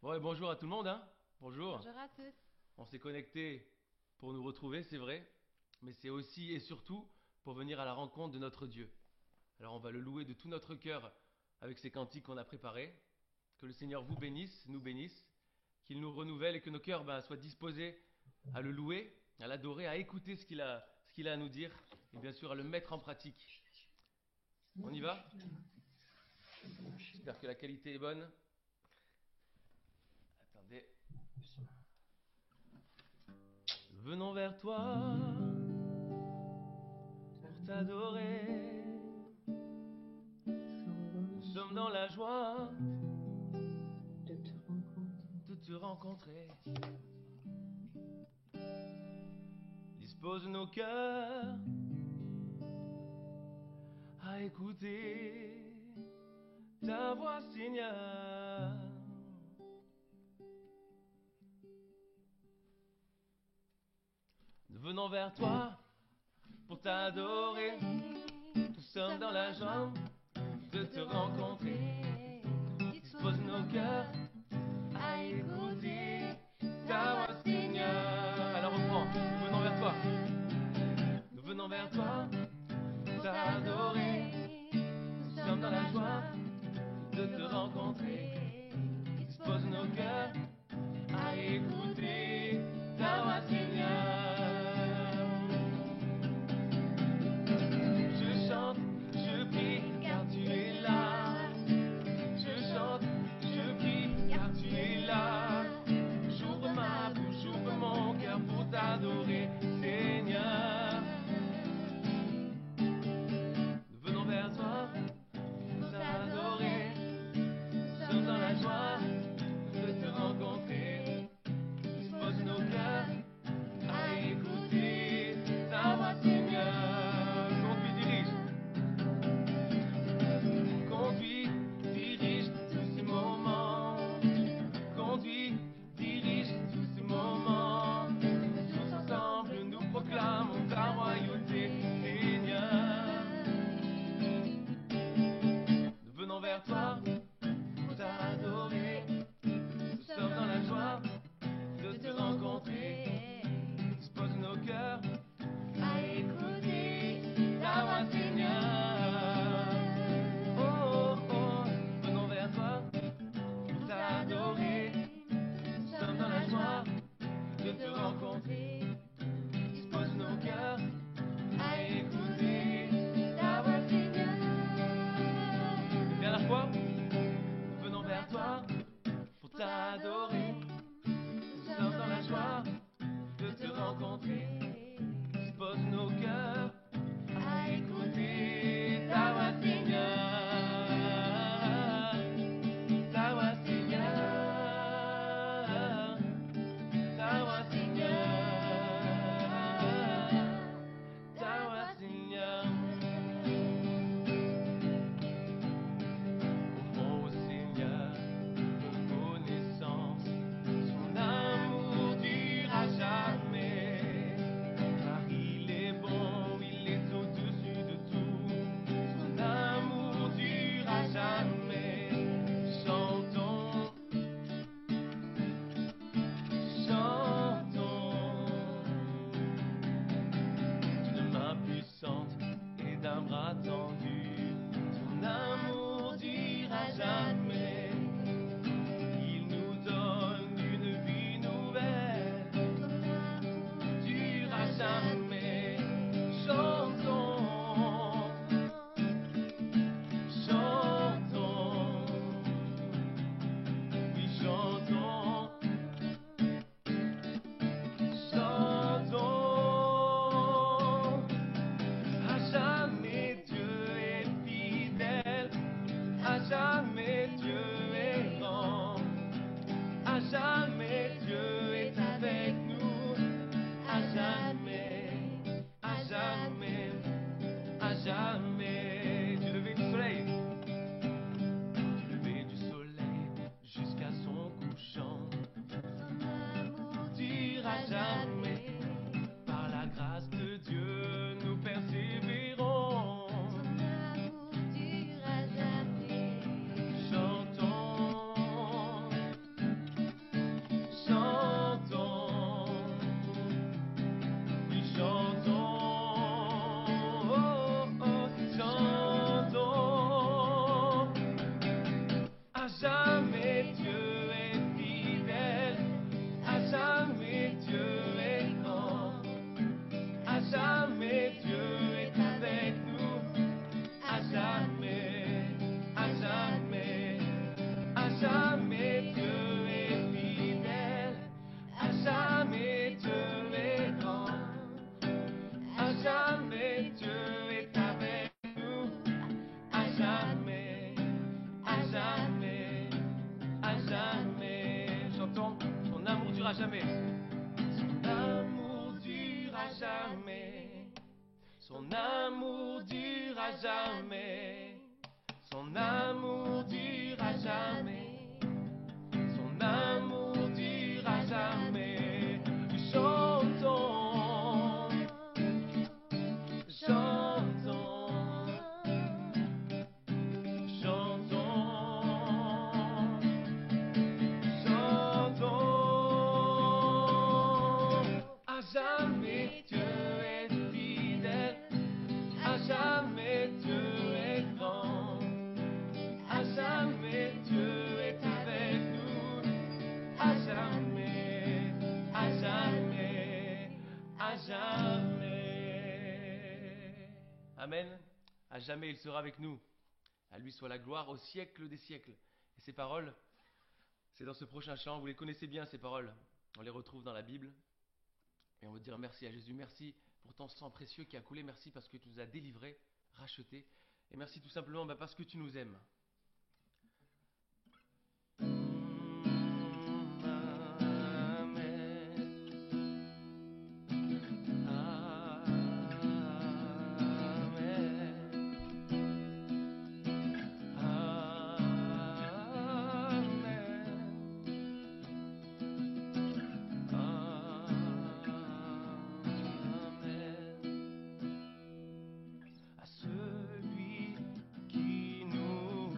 Bon, et bonjour à tout le monde, hein. Bonjour. Bonjour à tous. On s'est connecté pour nous retrouver, c'est vrai, mais c'est aussi et surtout pour venir à la rencontre de notre Dieu. Alors on va le louer de tout notre cœur avec ces cantiques qu'on a préparés. Que le Seigneur vous bénisse, nous bénisse, qu'il nous renouvelle et que nos cœurs soient disposés à le louer, à l'adorer, à écouter ce qu'il a à nous dire et bien sûr à le mettre en pratique. On y va? J'espère que la qualité est bonne. Attendez. Venons vers toi pour t'adorer. Nous sommes dans la joie de te rencontrer. Dispose nos cœurs à écouter ta voix, Seigneur. Nous venons vers toi pour t'adorer. Nous sommes dans la joie de te rencontrer. Dispose nos cœurs à écouter ta voix, Seigneur. Alors reprends. Nous venons vers toi. Nous venons vers toi pour t'adorer. Nous sommes dans la joie de te rencontrer. Dispose nos cœurs à écouter ta voix, Seigneur. Je chante, je prie, car tu es là. Je chante, je prie, car tu es là. J'ouvre ma bouche, j'ouvre mon cœur pour t'adorer, Seigneur. Nous venons vers toi pour t'adorer. Nous sommes dans la joie de te rencontrer. Dispose nos cœurs à écouter ta voix, Seigneur. Conduis, dirige tous ces moments. Conduis, dirige tous ces moments. Tous ensemble, nous proclamons ta royauté, Seigneur. Nous venons vers toi pour t'adorer. Nous sommes dans la joie de te rencontrer. Dispose nos cœurs à écouter ta voix, Seigneur. Oh, oh, venons vers toi pour t'adorer. Nous sommes dans la joie de te rencontrer. Dispose nos cœurs à écouter ta voix, Seigneur. Dernière fois, venons vers toi pour t'adorer. Nous sommes dans la joie de te rencontrer. Dispose nos cœurs à écouter ta voix, Seigneur. Ta voix, Seigneur. Ta voix, Seigneur. Ta voix, Seigneur. Au fond, Seigneur, reconnaissance, son amour dure à jamais. durera jamais. Son amour durera jamais. Son amour durera jamais. Son amour durera jamais. Son amour durera jamais. Chantons, chantons, chantons, chantons. À jamais Dieu est fidèle. À jamais Dieu est grand. À jamais Dieu est avec nous. À jamais, à jamais, à jamais. Amen. À jamais il sera avec nous. À lui soit la gloire au siècle des siècles. Et ces paroles, c'est dans ce prochain chant. Vous les connaissez bien, ces paroles. On les retrouve dans la Bible. Et on veut dire merci à Jésus. Merci pour ton sang précieux qui a coulé. Merci parce que tu nous as délivrés, rachetés. Et merci tout simplement parce que tu nous aimes. À celui qui nous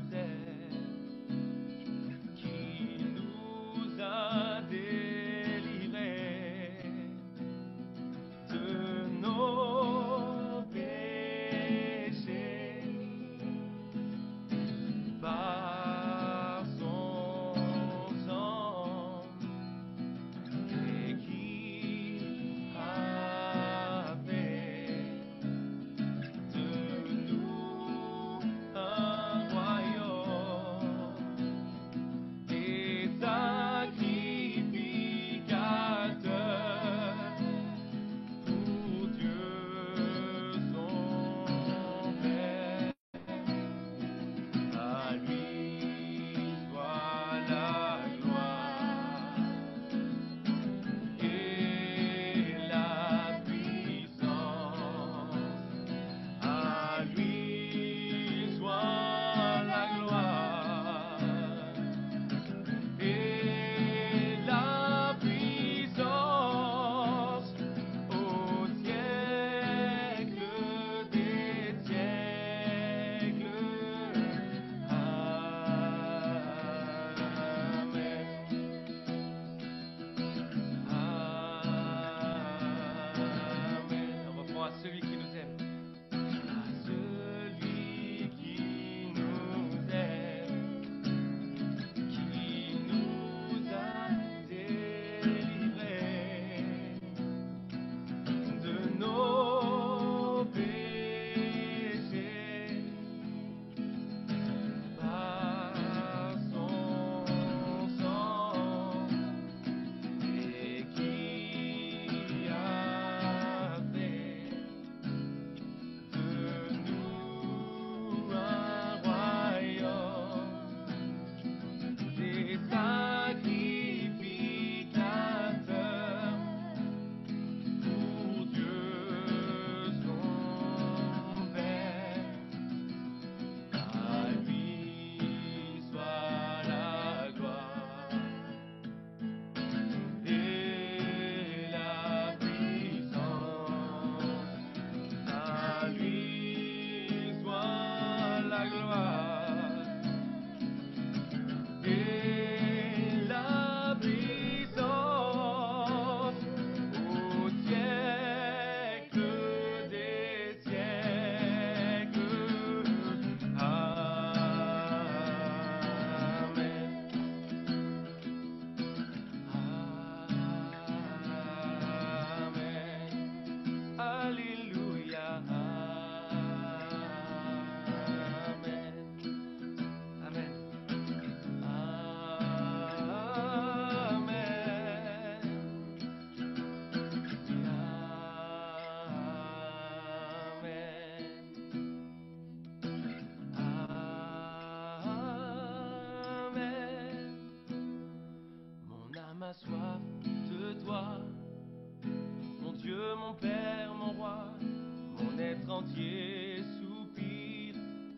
entier soupire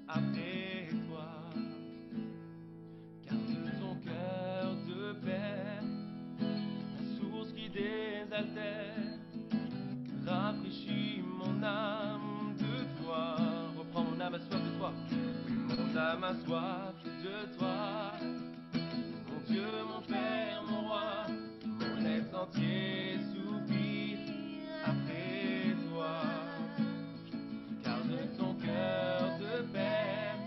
après toi. Car de ton cœur de père, la source qui désaltère, rafraîchis mon âme de toi. Reprends mon âme à soif de toi. Mon âme a soif de toi. Mon Dieu, mon Père, mon roi, mon être entier soupire après toi. Car de ton cœur de père,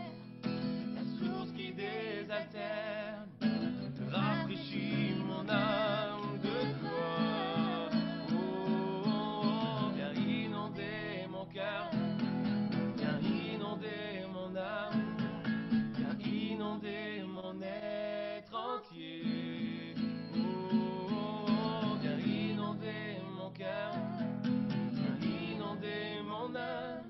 la source qui désaltère, rafraîchis mon âme de toi. Oh, oh, oh, viens inonder mon cœur, viens inonder mon âme, viens inonder mon être entier. Oh, oh, oh, viens inonder mon cœur, viens inonder mon âme,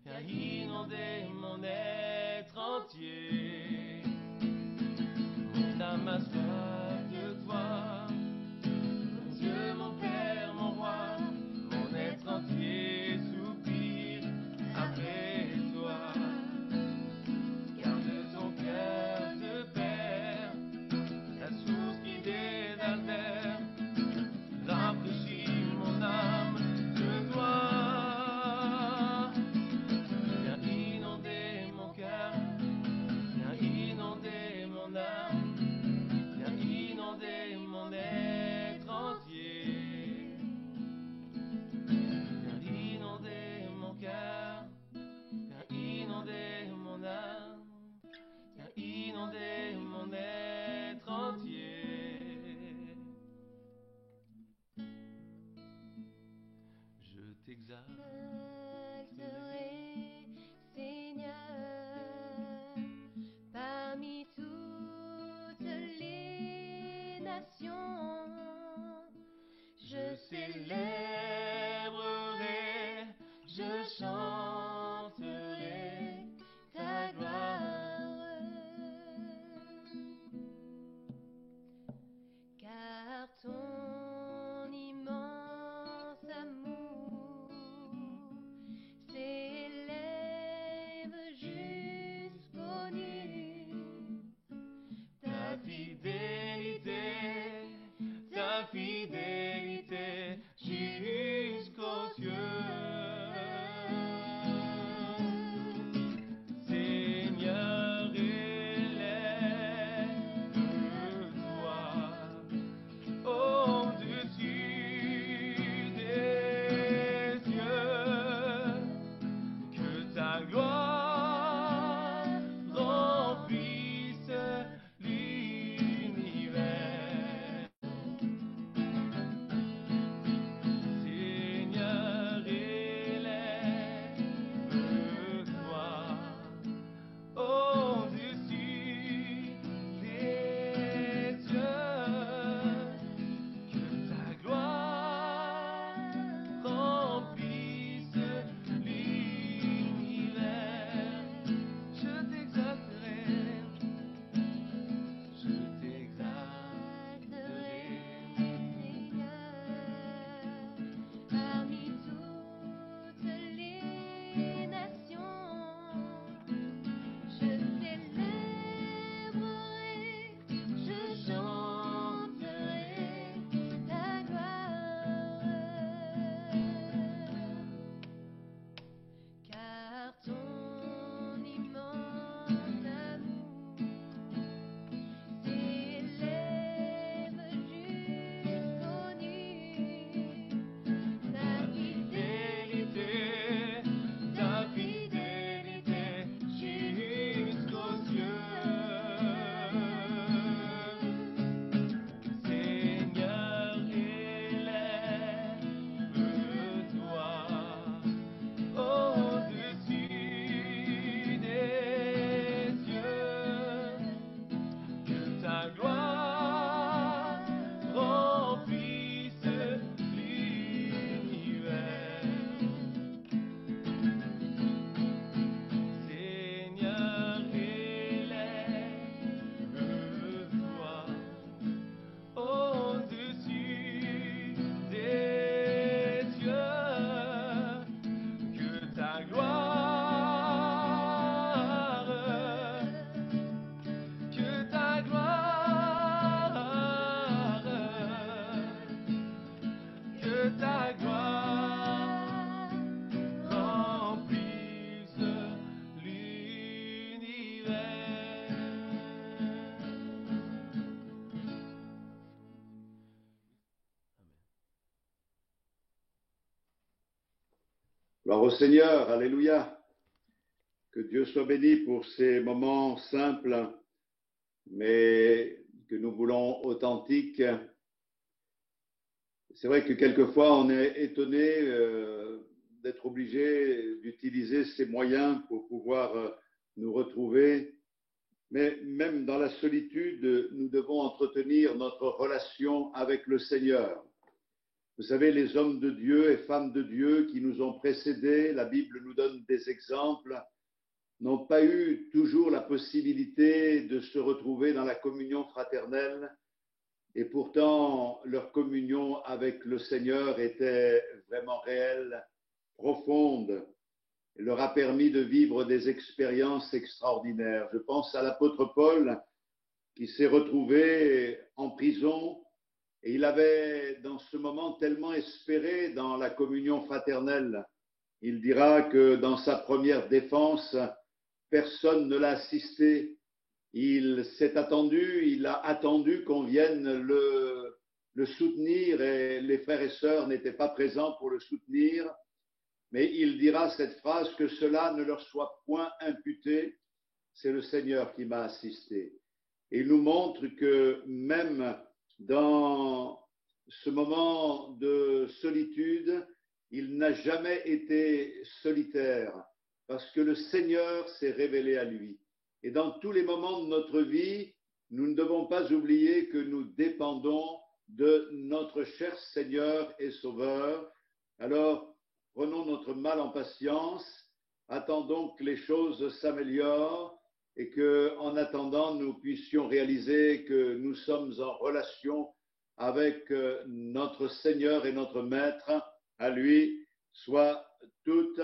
viens inonder mon être entier. Mon âme a soif de toi, mon Dieu, mon Père, mon roi, mon être entier soupire après toi. Car de ton cœur de père, la source qui désaltère, rafraîchis mon âme de toi. Viens inonder mon cœur, viens inonder mon âme, viens inonder mon être entier. Viens inonder mon cœur, viens inonder mon âme, viens inonder mon être entier. Je t'exalte. Exalterai, Seigneur, parmi toutes les nations. Je célébrerai, je chanterai ta gloire. Car ton immense amour s'élève jusqu'aux nues. Ta fidélité Gloire au Seigneur, alléluia. Que Dieu soit béni pour ces moments simples, mais que nous voulons authentiques. C'est vrai que quelquefois on est étonné d'être obligé d'utiliser ces moyens pour pouvoir nous retrouver. Mais même dans la solitude, nous devons entretenir notre relation avec le Seigneur. Vous savez, les hommes de Dieu et femmes de Dieu qui nous ont précédés, la Bible nous donne des exemples, n'ont pas eu toujours la possibilité de se retrouver dans la communion fraternelle. Et pourtant, leur communion avec le Seigneur était vraiment réelle, profonde. Elle leur a permis de vivre des expériences extraordinaires. Je pense à l'apôtre Paul qui s'est retrouvé en prison et il avait dans ce moment tellement espéré dans la communion fraternelle. Il dira que dans sa première défense, personne ne l'a assisté. Il a attendu qu'on vienne le soutenir et les frères et sœurs n'étaient pas présents pour le soutenir. Mais il dira cette phrase, que cela ne leur soit point imputé, c'est le Seigneur qui m'a assisté. Et il nous montre que même dans ce moment de solitude, il n'a jamais été solitaire parce que le Seigneur s'est révélé à lui. Et dans tous les moments de notre vie, nous ne devons pas oublier que nous dépendons de notre cher Seigneur et Sauveur. Alors, prenons notre mal en patience, attendons que les choses s'améliorent et qu'en attendant, nous puissions réaliser que nous sommes en relation avec notre Seigneur et notre Maître. À lui soit toute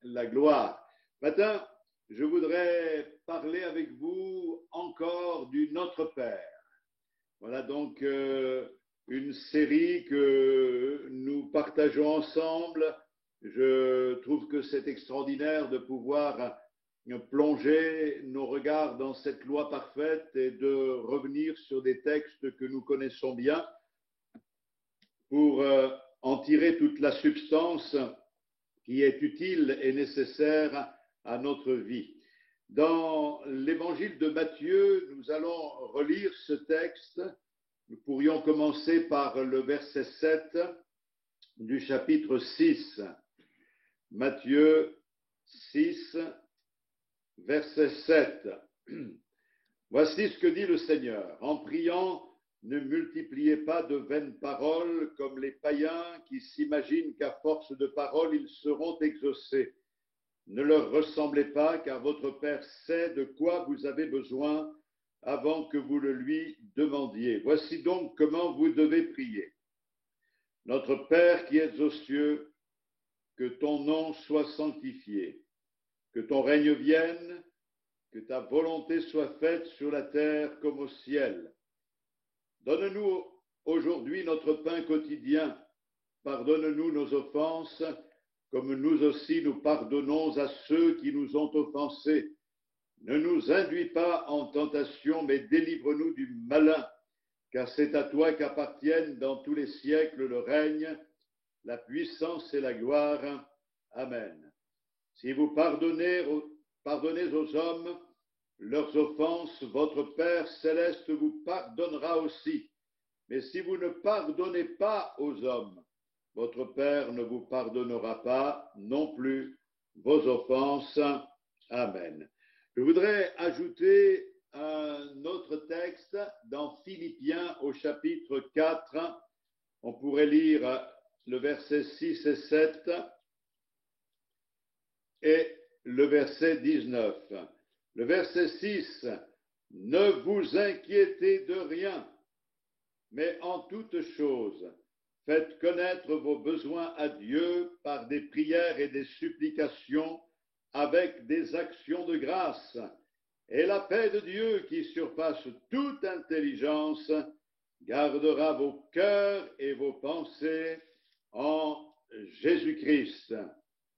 la gloire. Matin, je voudrais parler avec vous encore du Notre Père. Voilà donc une série que nous partageons ensemble. Je trouve que c'est extraordinaire de pouvoir plonger nos regards dans cette loi parfaite et de revenir sur des textes que nous connaissons bien pour en tirer toute la substance qui est utile et nécessaire à notre vie. Dans l'évangile de Matthieu, nous allons relire ce texte. Nous pourrions commencer par le verset 7 du chapitre 6. Matthieu 6, verset 7. Voici ce que dit le Seigneur. En priant, ne multipliez pas de vaines paroles comme les païens qui s'imaginent qu'à force de paroles, ils seront exaucés. Ne leur ressemblez pas, car votre Père sait de quoi vous avez besoin avant que vous le lui demandiez. Voici donc comment vous devez prier. Notre Père qui es aux cieux, que ton nom soit sanctifié, que ton règne vienne, que ta volonté soit faite sur la terre comme au ciel. Donne-nous aujourd'hui notre pain quotidien. Pardonne-nous nos offenses, comme nous aussi nous pardonnons à ceux qui nous ont offensés. Ne nous induis pas en tentation, mais délivre-nous du malin, car c'est à toi qu'appartiennent dans tous les siècles le règne, la puissance et la gloire. Amen. Si vous pardonnez aux hommes leurs offenses, votre Père céleste vous pardonnera aussi. Mais si vous ne pardonnez pas aux hommes, votre Père ne vous pardonnera pas non plus vos offenses. Amen. Je voudrais ajouter un autre texte dans Philippiens au chapitre 4. On pourrait lire le verset 6 et 7 et le verset 19. Le verset 6, ne vous inquiétez de rien, mais en toute chose, faites connaître vos besoins à Dieu par des prières et des supplications avec des actions de grâce. Et la paix de Dieu qui surpasse toute intelligence gardera vos cœurs et vos pensées en Jésus-Christ.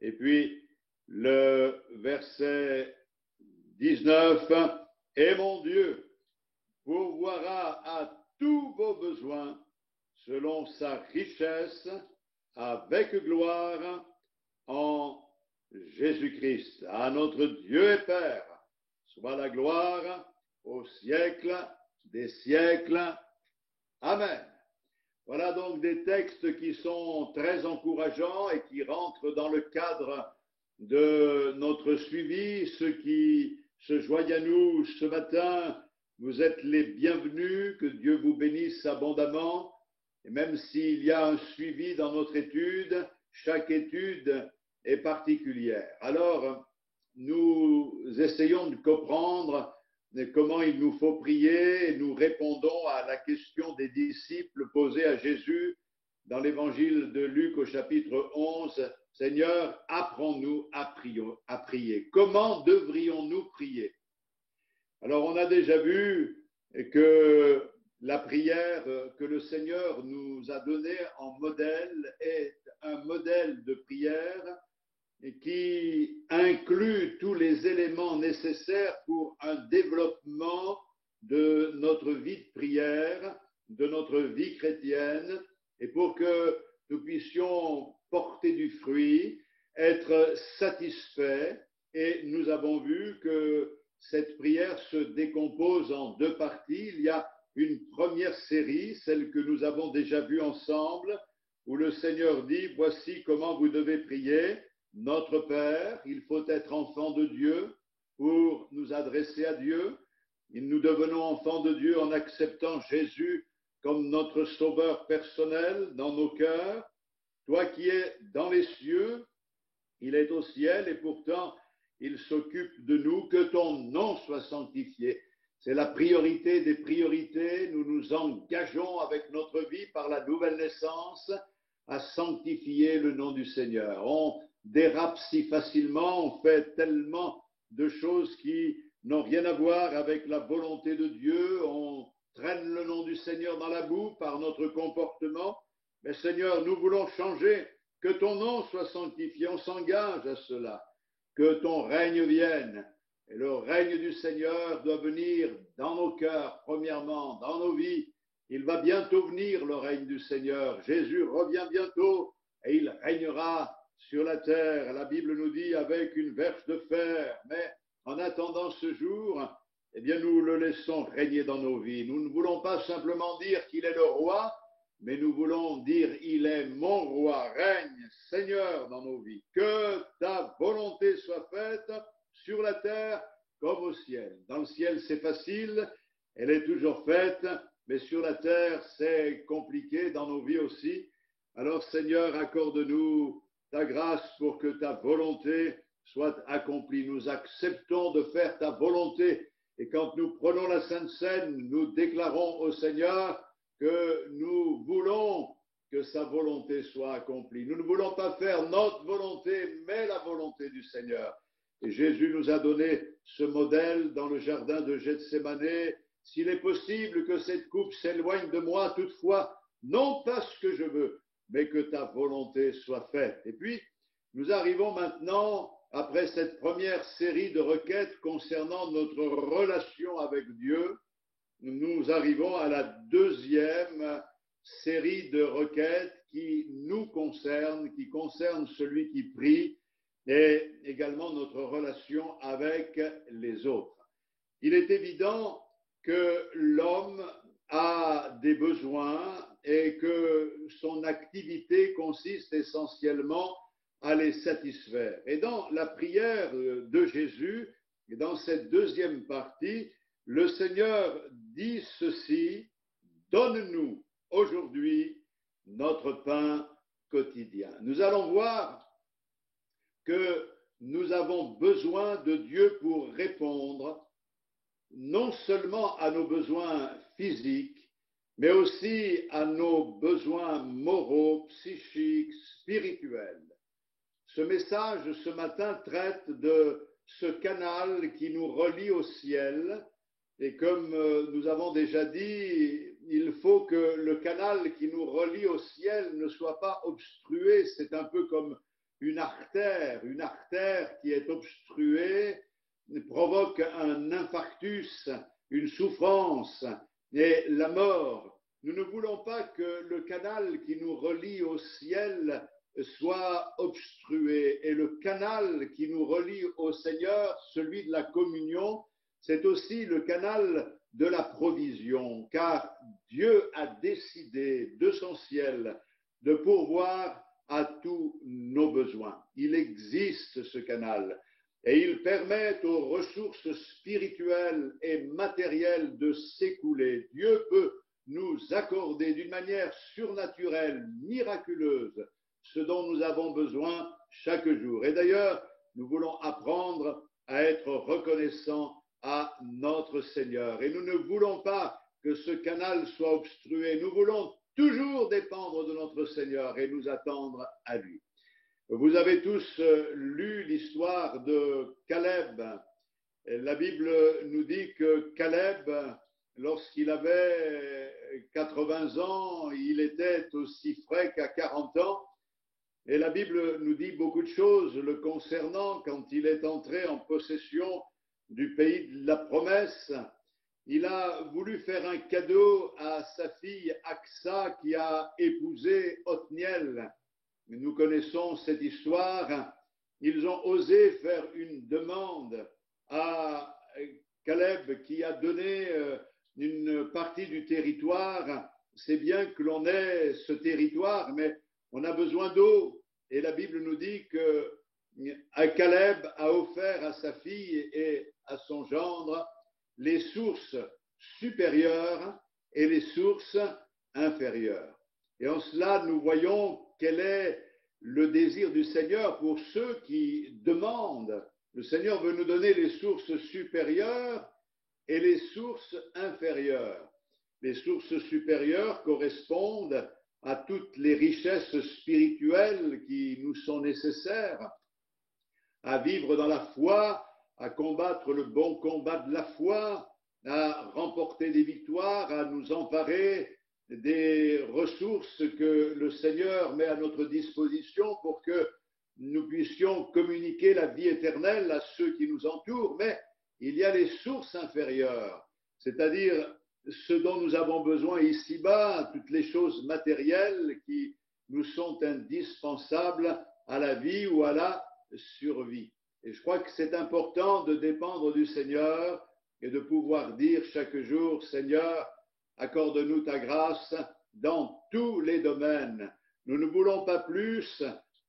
Et puis le verset 19, et mon Dieu pourvoira à tous vos besoins selon sa richesse avec gloire en Jésus-Christ. À notre Dieu et Père, soit la gloire au siècle des siècles. Amen. Voilà donc des textes qui sont très encourageants et qui rentrent dans le cadre de notre suivi. Ceux qui se joignent à nous ce matin, vous êtes les bienvenus, que Dieu vous bénisse abondamment. Et même s'il y a un suivi dans notre étude, chaque étude est particulière. Alors, nous essayons de comprendre comment il nous faut prier et nous répondons à la question des disciples posée à Jésus dans l'évangile de Luc au chapitre 11. Seigneur, apprends-nous à prier. Comment devrions-nous prier? Alors, on a déjà vu que la prière que le Seigneur nous a donnée en modèle est un modèle de prière qui inclut tous les éléments nécessaires pour un développement de notre vie de prière, de notre vie chrétienne, et pour que nous puissions porter du fruit, être satisfaits. Et nous avons vu que cette prière se décompose en deux parties. Il y a une première série, celle que nous avons déjà vue ensemble, où le Seigneur dit, voici comment vous devez prier. Notre Père, il faut être enfant de Dieu pour nous adresser à Dieu. Et nous devenons enfants de Dieu en acceptant Jésus comme notre sauveur personnel dans nos cœurs. Toi qui es dans les cieux, il est au ciel et pourtant il s'occupe de nous. Que ton nom soit sanctifié. C'est la priorité des priorités. Nous nous engageons avec notre vie par la nouvelle naissance à sanctifier le nom du Seigneur. On dérape si facilement, on fait tellement de choses qui n'ont rien à voir avec la volonté de Dieu. On traîne le nom du Seigneur dans la boue par notre comportement. Mais Seigneur, nous voulons changer. Que ton nom soit sanctifié. On s'engage à cela. Que ton règne vienne. Et le règne du Seigneur doit venir dans nos cœurs, premièrement, dans nos vies. Il va bientôt venir, le règne du Seigneur. Jésus revient bientôt et il régnera sur la terre. La Bible nous dit avec une verge de fer. Mais en attendant ce jour, eh bien, nous le laissons régner dans nos vies. Nous ne voulons pas simplement dire qu'il est le roi, mais nous voulons dire il est mon roi, règne, Seigneur dans nos vies. Que ta volonté soit faite sur la terre comme au ciel. Dans le ciel, c'est facile, elle est toujours faite, mais sur la terre, c'est compliqué dans nos vies aussi. Alors, Seigneur, accorde-nous ta grâce pour que ta volonté soit accomplie. Nous acceptons de faire ta volonté. Et quand nous prenons la Sainte Seine, nous déclarons au Seigneur que nous voulons que sa volonté soit accomplie. Nous ne voulons pas faire notre volonté, mais la volonté du Seigneur. Et Jésus nous a donné ce modèle dans le jardin de Gethsémanée. S'il est possible que cette coupe s'éloigne de moi, toutefois, non pas ce que je veux, mais que ta volonté soit faite. Et puis, nous arrivons maintenant, après cette première série de requêtes concernant notre relation avec Dieu, nous arrivons à la deuxième série de requêtes qui nous concerne, qui concerne celui qui prie et également notre relation avec les autres. Il est évident que l'homme a des besoins et que son activité consiste essentiellement à les satisfaire. Et dans la prière de Jésus, dans cette deuxième partie, le Seigneur dit ceci, « Donne-nous aujourd'hui notre pain quotidien. » Nous allons voir que nous avons besoin de Dieu pour répondre non seulement à nos besoins physiques, mais aussi à nos besoins moraux, psychiques, spirituels. Ce message, ce matin, traite de ce canal qui nous relie au ciel. Et comme nous avons déjà dit, il faut que le canal qui nous relie au ciel ne soit pas obstrué. C'est un peu comme une artère qui est obstruée provoque un infarctus, une souffrance et la mort. Nous ne voulons pas que le canal qui nous relie au ciel soit obstrué. Et le canal qui nous relie au Seigneur, celui de la communion, c'est aussi le canal de la provision, car Dieu a décidé de son ciel de pourvoir à tous nos besoins. Il existe ce canal et il permet aux ressources spirituelles et matérielles de s'écouler. Dieu peut nous accorder d'une manière surnaturelle, miraculeuse, ce dont nous avons besoin chaque jour. Et d'ailleurs, nous voulons apprendre à être reconnaissants à notre Seigneur. Et nous ne voulons pas que ce canal soit obstrué. Nous voulons toujours dépendre de notre Seigneur et nous attendre à lui. Vous avez tous lu l'histoire de Caleb. La Bible nous dit que Caleb, lorsqu'il avait 80 ans, il était aussi frais qu'à 40 ans. Et la Bible nous dit beaucoup de choses le concernant quand il est entré en possession du pays de la promesse. Il a voulu faire un cadeau à sa fille Aksa qui a épousé Othniel. Nous connaissons cette histoire. Ils ont osé faire une demande à Caleb qui a donné une partie du territoire. C'est bien que l'on ait ce territoire, mais on a besoin d'eau. Et la Bible nous dit que Caleb a offert à sa fille et à son gendre les sources supérieures et les sources inférieures. Et en cela, nous voyons quel est le désir du Seigneur pour ceux qui demandent. Le Seigneur veut nous donner les sources supérieures et les sources inférieures. Les sources supérieures correspondent à toutes les richesses spirituelles qui nous sont nécessaires, à vivre dans la foi, à combattre le bon combat de la foi, à remporter des victoires, à nous emparer des ressources que le Seigneur met à notre disposition pour que nous puissions communiquer la vie éternelle à ceux qui nous entourent. Mais il y a les sources inférieures, c'est-à-dire ce dont nous avons besoin ici-bas, toutes les choses matérielles qui nous sont indispensables à la vie ou à la survie. Et je crois que c'est important de dépendre du Seigneur et de pouvoir dire chaque jour, Seigneur, accorde-nous ta grâce dans tous les domaines. Nous ne voulons pas plus,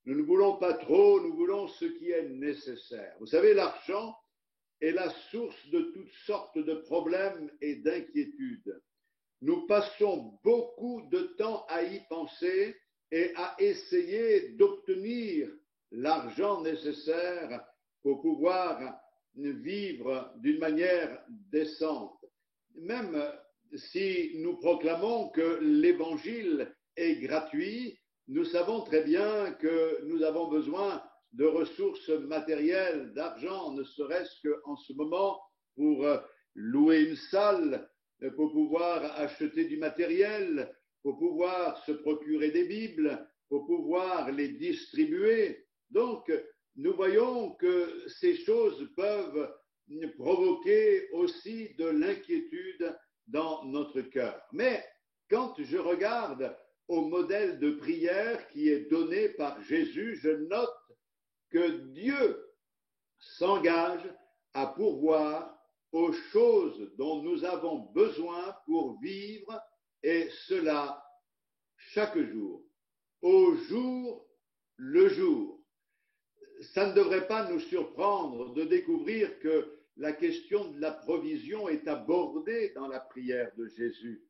nous ne voulons pas trop, nous voulons ce qui est nécessaire. Vous savez, l'argent est la source de toutes sortes de problèmes et d'inquiétudes. Nous passons beaucoup de temps à y penser et à essayer d'obtenir l'argent nécessaire pour pouvoir vivre d'une manière décente. Même si nous proclamons que l'évangile est gratuit, nous savons très bien que nous avons besoin de ressources matérielles, d'argent, ne serait-ce qu'en ce moment pour louer une salle, pour pouvoir acheter du matériel, pour pouvoir se procurer des Bibles, pour pouvoir les distribuer. Donc, nous voyons que ces choses peuvent provoquer aussi de l'inquiétude dans notre cœur. Mais quand je regarde au modèle de prière qui est donné par Jésus, je note que Dieu s'engage à pourvoir aux choses dont nous avons besoin pour vivre, et cela chaque jour, au jour le jour. Ça ne devrait pas nous surprendre de découvrir que la question de la provision est abordée dans la prière de Jésus.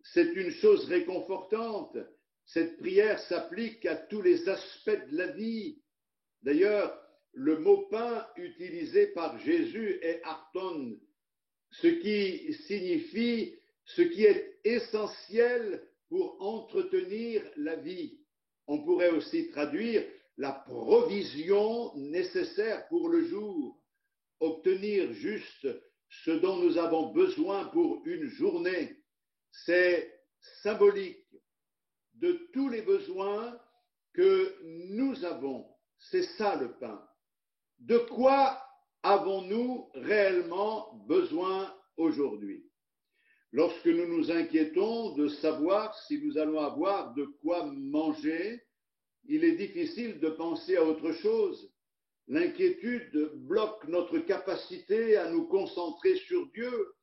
C'est une chose réconfortante. Cette prière s'applique à tous les aspects de la vie. D'ailleurs, le mot pain utilisé par Jésus est arton, ce qui signifie ce qui est essentiel pour entretenir la vie. On pourrait aussi traduire la provision nécessaire pour le jour, obtenir juste ce dont nous avons besoin pour une journée. C'est symbolique de tous les besoins que nous avons. C'est ça le pain. De quoi avons-nous réellement besoin aujourd'hui? Lorsque nous nous inquiétons de savoir si nous allons avoir de quoi manger, il est difficile de penser à autre chose. L'inquiétude bloque notre capacité à nous concentrer sur Dieu.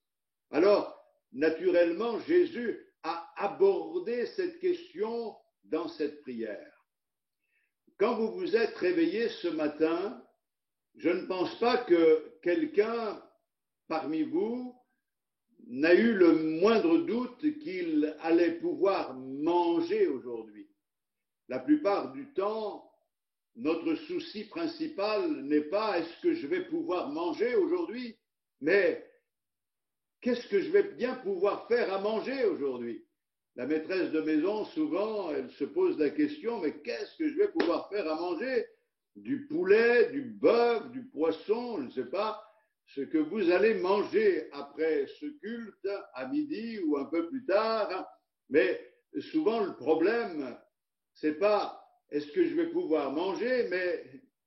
Alors, naturellement, Jésus a abordé cette question dans cette prière. Quand vous vous êtes réveillé ce matin, je ne pense pas que quelqu'un parmi vous n'a eu le moindre doute qu'il allait pouvoir manger aujourd'hui. La plupart du temps, notre souci principal n'est pas est-ce que je vais pouvoir manger aujourd'hui, mais qu'est-ce que je vais bien pouvoir faire à manger aujourd'hui? La maîtresse de maison, souvent, elle se pose la question, mais qu'est-ce que je vais pouvoir faire à manger? Du poulet, du bœuf, du poisson, je ne sais pas, ce que vous allez manger après ce culte, à midi ou un peu plus tard. Mais souvent, le problème, c'est pas est-ce que je vais pouvoir manger, mais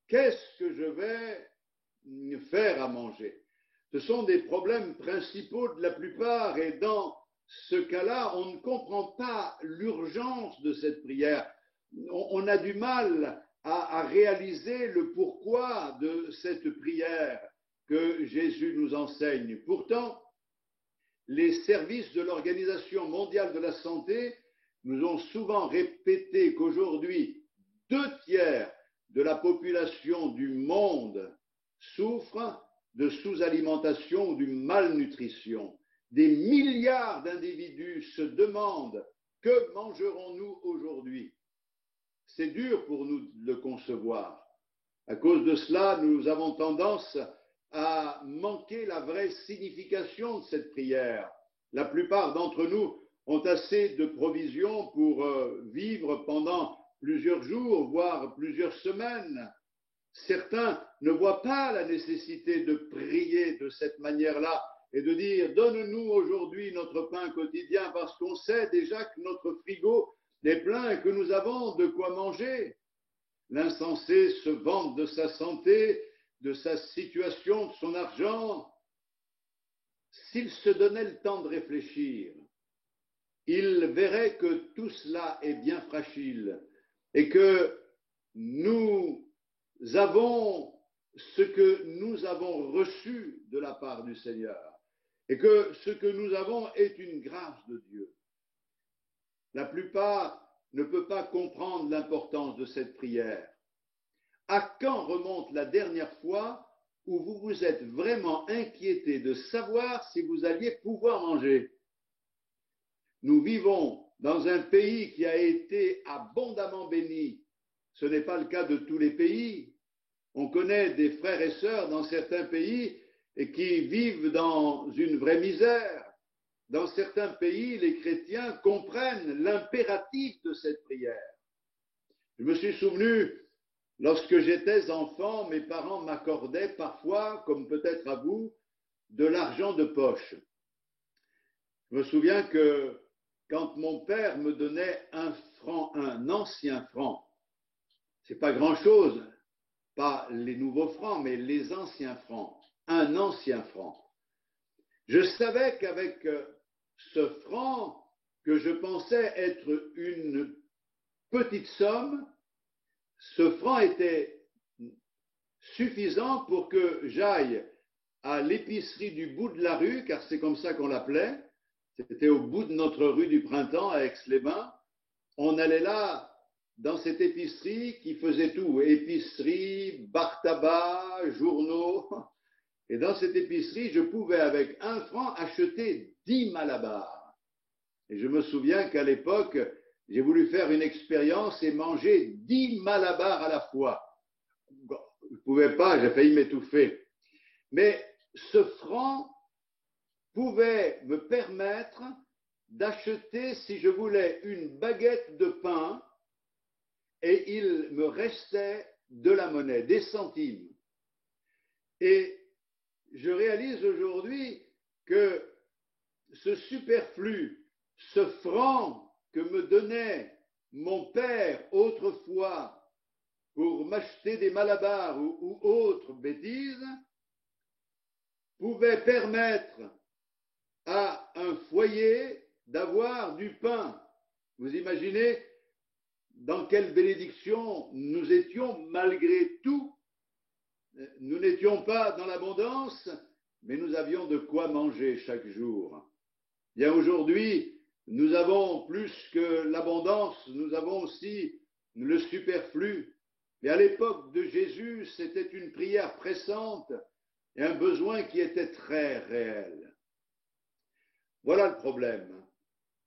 qu'est-ce que je vais faire à manger? Ce sont des problèmes principaux de la plupart, et dans ce cas-là, on ne comprend pas l'urgence de cette prière. On a du mal à réaliser le pourquoi de cette prière que Jésus nous enseigne. Pourtant, les services de l'Organisation mondiale de la santé nous ont souvent répété qu'aujourd'hui, 2/3 de la population du monde souffre de sous-alimentation ou de malnutrition. Des milliards d'individus se demandent que mangerons-nous aujourd'hui? C'est dur pour nous de le concevoir. À cause de cela, nous avons tendance à manquer la vraie signification de cette prière. La plupart d'entre nous ont assez de provisions pour vivre pendant plusieurs jours, voire plusieurs semaines. Certains ne voient pas la nécessité de prier de cette manière-là et de dire « Donne-nous aujourd'hui notre pain quotidien » parce qu'on sait déjà que notre frigo est plein et que nous avons de quoi manger. L'insensé se vante de sa santé, de sa situation, de son argent. S'il se donnait le temps de réfléchir, il verrait que tout cela est bien fragile et que nous avons ce que nous avons reçu de la part du Seigneur et que ce que nous avons est une grâce de Dieu. La plupart ne peuvent pas comprendre l'importance de cette prière. À quand remonte la dernière fois où vous vous êtes vraiment inquiété de savoir si vous alliez pouvoir manger? Nous vivons dans un pays qui a été abondamment béni. Ce n'est pas le cas de tous les pays. On connaît des frères et sœurs dans certains pays et qui vivent dans une vraie misère. Dans certains pays, les chrétiens comprennent l'impératif de cette prière. Je me suis souvenu, lorsque j'étais enfant, mes parents m'accordaient parfois, comme peut-être à vous, de l'argent de poche. Je me souviens que quand mon père me donnait 1 franc, un ancien franc, c'est pas grand-chose, pas les nouveaux francs, mais les anciens francs, un ancien franc. Je savais qu'avec ce franc, que je pensais être une petite somme, ce franc était suffisant pour que j'aille à l'épicerie du bout de la rue, car c'est comme ça qu'on l'appelait. C'était au bout de notre rue du Printemps à Aix-les-Bains. On allait là, dans cette épicerie qui faisait tout, épicerie, bar tabac, journaux. Et dans cette épicerie, je pouvais avec 1 franc acheter 10 malabars. Et je me souviens qu'à l'époque, j'ai voulu faire une expérience et manger 10 malabars à la fois. Je ne pouvais pas, j'ai failli m'étouffer. Mais ce franc pouvait me permettre d'acheter, si je voulais, une baguette de pain et il me restait de la monnaie, des centimes. Et je réalise aujourd'hui que ce superflu, ce franc que me donnait mon père autrefois pour m'acheter des malabars ou autres bêtises, pouvait permettre à un foyer d'avoir du pain. Vous imaginez, dans quelle bénédiction nous étions malgré tout. Nous n'étions pas dans l'abondance, mais nous avions de quoi manger chaque jour. Bien aujourd'hui, nous avons plus que l'abondance, nous avons aussi le superflu. Mais à l'époque de Jésus, c'était une prière pressante et un besoin qui était très réel. Voilà le problème.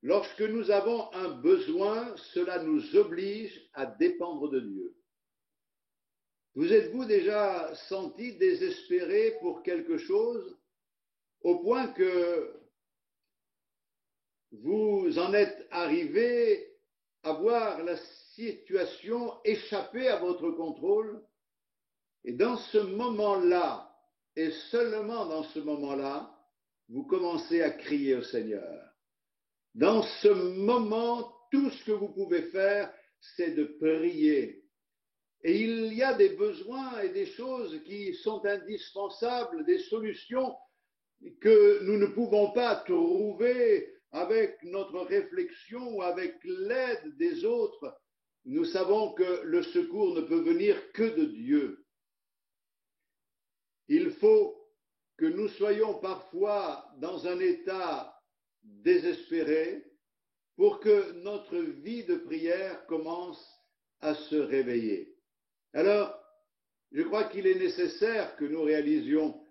Lorsque nous avons un besoin, cela nous oblige à dépendre de Dieu. Vous êtes-vous déjà senti désespéré pour quelque chose au point que vous en êtes arrivé à voir la situation échapper à votre contrôle? Et dans ce moment-là, et seulement dans ce moment-là, vous commencez à crier au Seigneur. Dans ce moment, tout ce que vous pouvez faire, c'est de prier. Et il y a des besoins et des choses qui sont indispensables, des solutions que nous ne pouvons pas trouver avec notre réflexion ou avec l'aide des autres. Nous savons que le secours ne peut venir que de Dieu. Il faut que nous soyons parfois dans un état désespéré pour que notre vie de prière commence à se réveiller. Alors, je crois qu'il est nécessaire que nous réalisions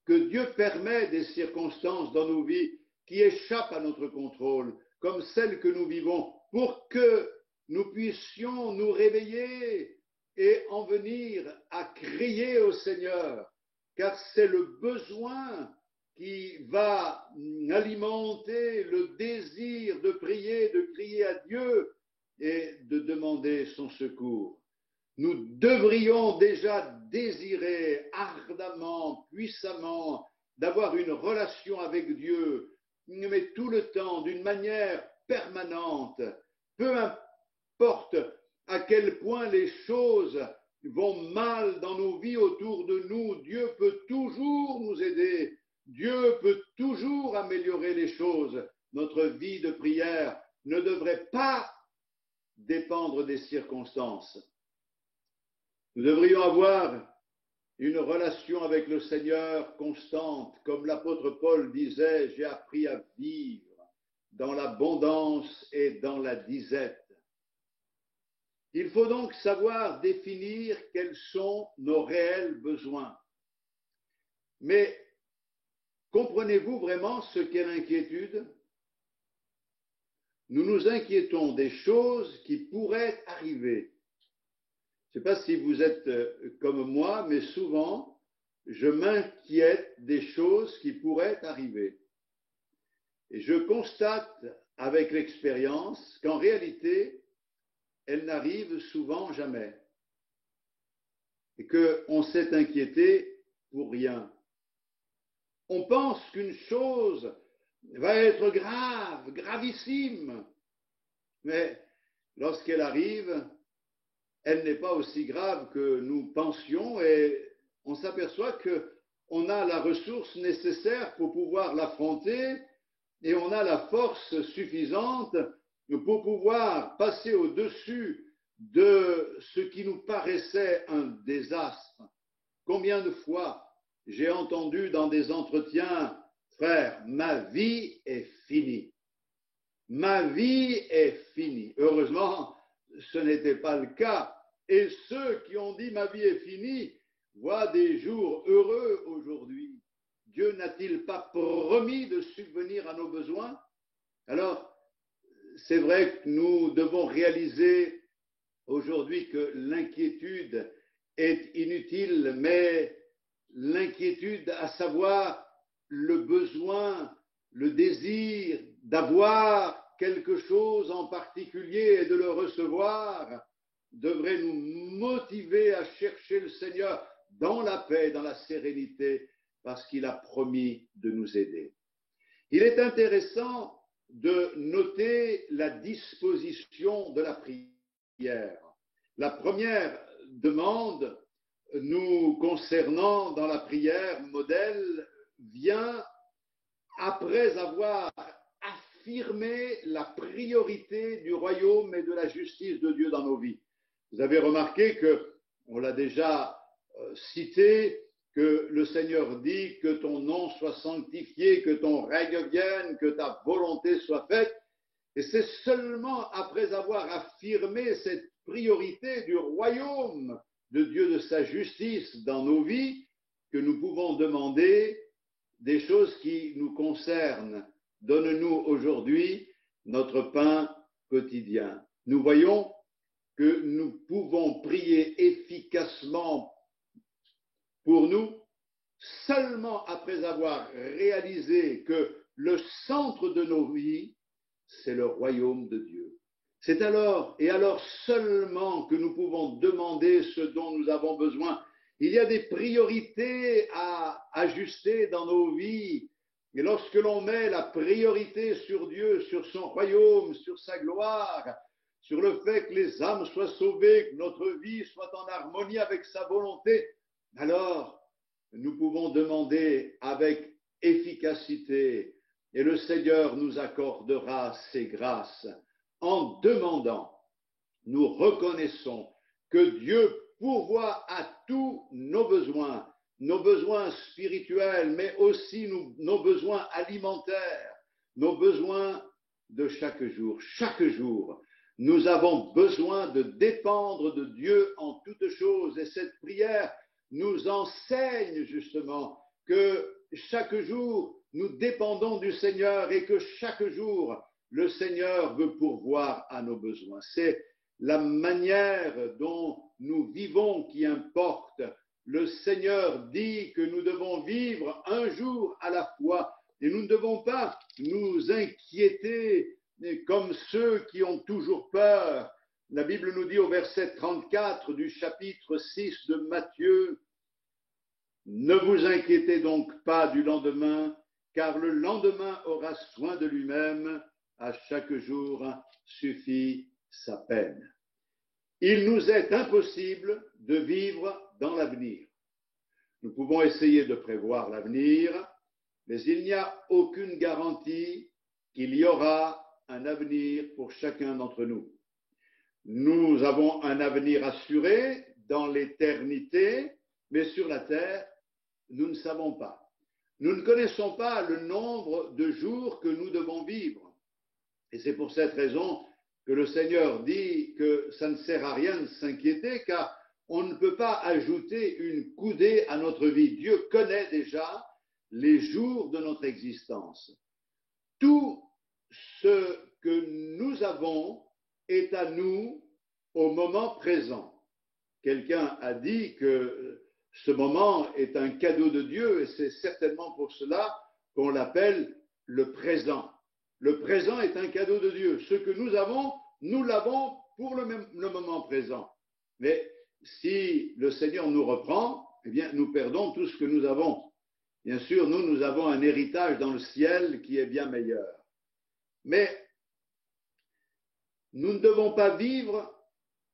que Dieu permet des circonstances dans nos vies qui échappent à notre contrôle, comme celles que nous vivons, pour que nous puissions nous réveiller et en venir à crier au Seigneur, car c'est le besoin qui va alimenter le désir de crier à Dieu et de demander son secours. Nous devrions déjà désirer ardemment, puissamment, d'avoir une relation avec Dieu, mais tout le temps, d'une manière permanente. Peu importe à quel point les choses vont mal dans nos vies autour de nous, Dieu peut toujours nous aider. Dieu peut toujours améliorer les choses. Notre vie de prière ne devrait pas dépendre des circonstances. Nous devrions avoir une relation avec le Seigneur constante. Comme l'apôtre Paul disait, j'ai appris à vivre dans l'abondance et dans la disette. Il faut donc savoir définir quels sont nos réels besoins. Mais comprenez-vous vraiment ce qu'est l'inquiétude? Nous nous inquiétons des choses qui pourraient arriver. Je ne sais pas si vous êtes comme moi, mais souvent, je m'inquiète des choses qui pourraient arriver. Et je constate avec l'expérience qu'en réalité, elles n'arrivent souvent jamais. Et qu'on s'est inquiété pour rien. On pense qu'une chose va être grave, gravissime, mais lorsqu'elle arrive, elle n'est pas aussi grave que nous pensions et on s'aperçoit qu'on a la ressource nécessaire pour pouvoir l'affronter et on a la force suffisante pour pouvoir passer au-dessus de ce qui nous paraissait un désastre. Combien de fois j'ai entendu dans des entretiens, frère, ma vie est finie. Ma vie est finie. Heureusement, ce n'était pas le cas. Et ceux qui ont dit ma vie est finie voient des jours heureux aujourd'hui. Dieu n'a-t-il pas promis de subvenir à nos besoins? Alors, c'est vrai que nous devons réaliser aujourd'hui que l'inquiétude est inutile, mais l'inquiétude, à savoir le besoin, le désir d'avoir quelque chose en particulier et de le recevoir, devrait nous motiver à chercher le Seigneur dans la paix, dans la sérénité, parce qu'il a promis de nous aider. Il est intéressant de noter la disposition de la prière. La première demande nous concernant dans la prière modèle vient après avoir affirmer la priorité du royaume et de la justice de Dieu dans nos vies. Vous avez remarqué que, on l'a déjà cité, que le Seigneur dit que ton nom soit sanctifié, que ton règne vienne, que ta volonté soit faite. Et c'est seulement après avoir affirmé cette priorité du royaume de Dieu, de sa justice dans nos vies, que nous pouvons demander des choses qui nous concernent. Donne-nous aujourd'hui notre pain quotidien. Nous voyons que nous pouvons prier efficacement pour nous seulement après avoir réalisé que le centre de nos vies, c'est le royaume de Dieu. C'est alors, et alors seulement, que nous pouvons demander ce dont nous avons besoin. Il y a des priorités à ajuster dans nos vies. Et lorsque l'on met la priorité sur Dieu, sur son royaume, sur sa gloire, sur le fait que les âmes soient sauvées, que notre vie soit en harmonie avec sa volonté, alors nous pouvons demander avec efficacité et le Seigneur nous accordera ses grâces. En demandant, nous reconnaissons que Dieu pourvoit à tous nos besoins spirituels, mais aussi nos besoins alimentaires, nos besoins de chaque jour. Chaque jour, nous avons besoin de dépendre de Dieu en toutes choses. Et cette prière nous enseigne justement que chaque jour, nous dépendons du Seigneur et que chaque jour, le Seigneur veut pourvoir à nos besoins. C'est la manière dont nous vivons qui importe. Le Seigneur dit que nous devons vivre un jour à la fois et nous ne devons pas nous inquiéter comme ceux qui ont toujours peur. La Bible nous dit au verset 34 du chapitre 6 de Matthieu, « Ne vous inquiétez donc pas du lendemain, car le lendemain aura soin de lui-même. À chaque jour suffit sa peine. » Il nous est impossible de vivre dans l'avenir. Nous pouvons essayer de prévoir l'avenir, mais il n'y a aucune garantie qu'il y aura un avenir pour chacun d'entre nous. Nous avons un avenir assuré dans l'éternité, mais sur la terre, nous ne savons pas. Nous ne connaissons pas le nombre de jours que nous devons vivre. Et c'est pour cette raison que le Seigneur dit que ça ne sert à rien de s'inquiéter, car on ne peut pas ajouter une coudée à notre vie. Dieu connaît déjà les jours de notre existence. Tout ce que nous avons est à nous au moment présent. Quelqu'un a dit que ce moment est un cadeau de Dieu et c'est certainement pour cela qu'on l'appelle le présent. Le présent est un cadeau de Dieu. Ce que nous avons, nous l'avons pour le moment présent. Mais si le Seigneur nous reprend, eh bien, nous perdons tout ce que nous avons. Bien sûr, nous avons un héritage dans le ciel qui est bien meilleur. Mais nous ne devons pas vivre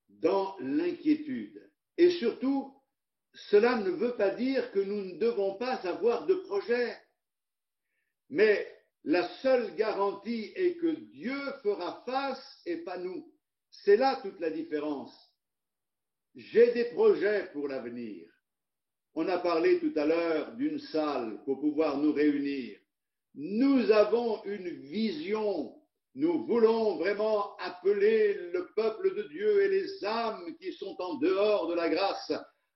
dans l'inquiétude. Et surtout, cela ne veut pas dire que nous ne devons pas avoir de projet. Mais la seule garantie est que Dieu fera face et pas nous. C'est là toute la différence. J'ai des projets pour l'avenir. On a parlé tout à l'heure d'une salle pour pouvoir nous réunir. Nous avons une vision. Nous voulons vraiment appeler le peuple de Dieu et les âmes qui sont en dehors de la grâce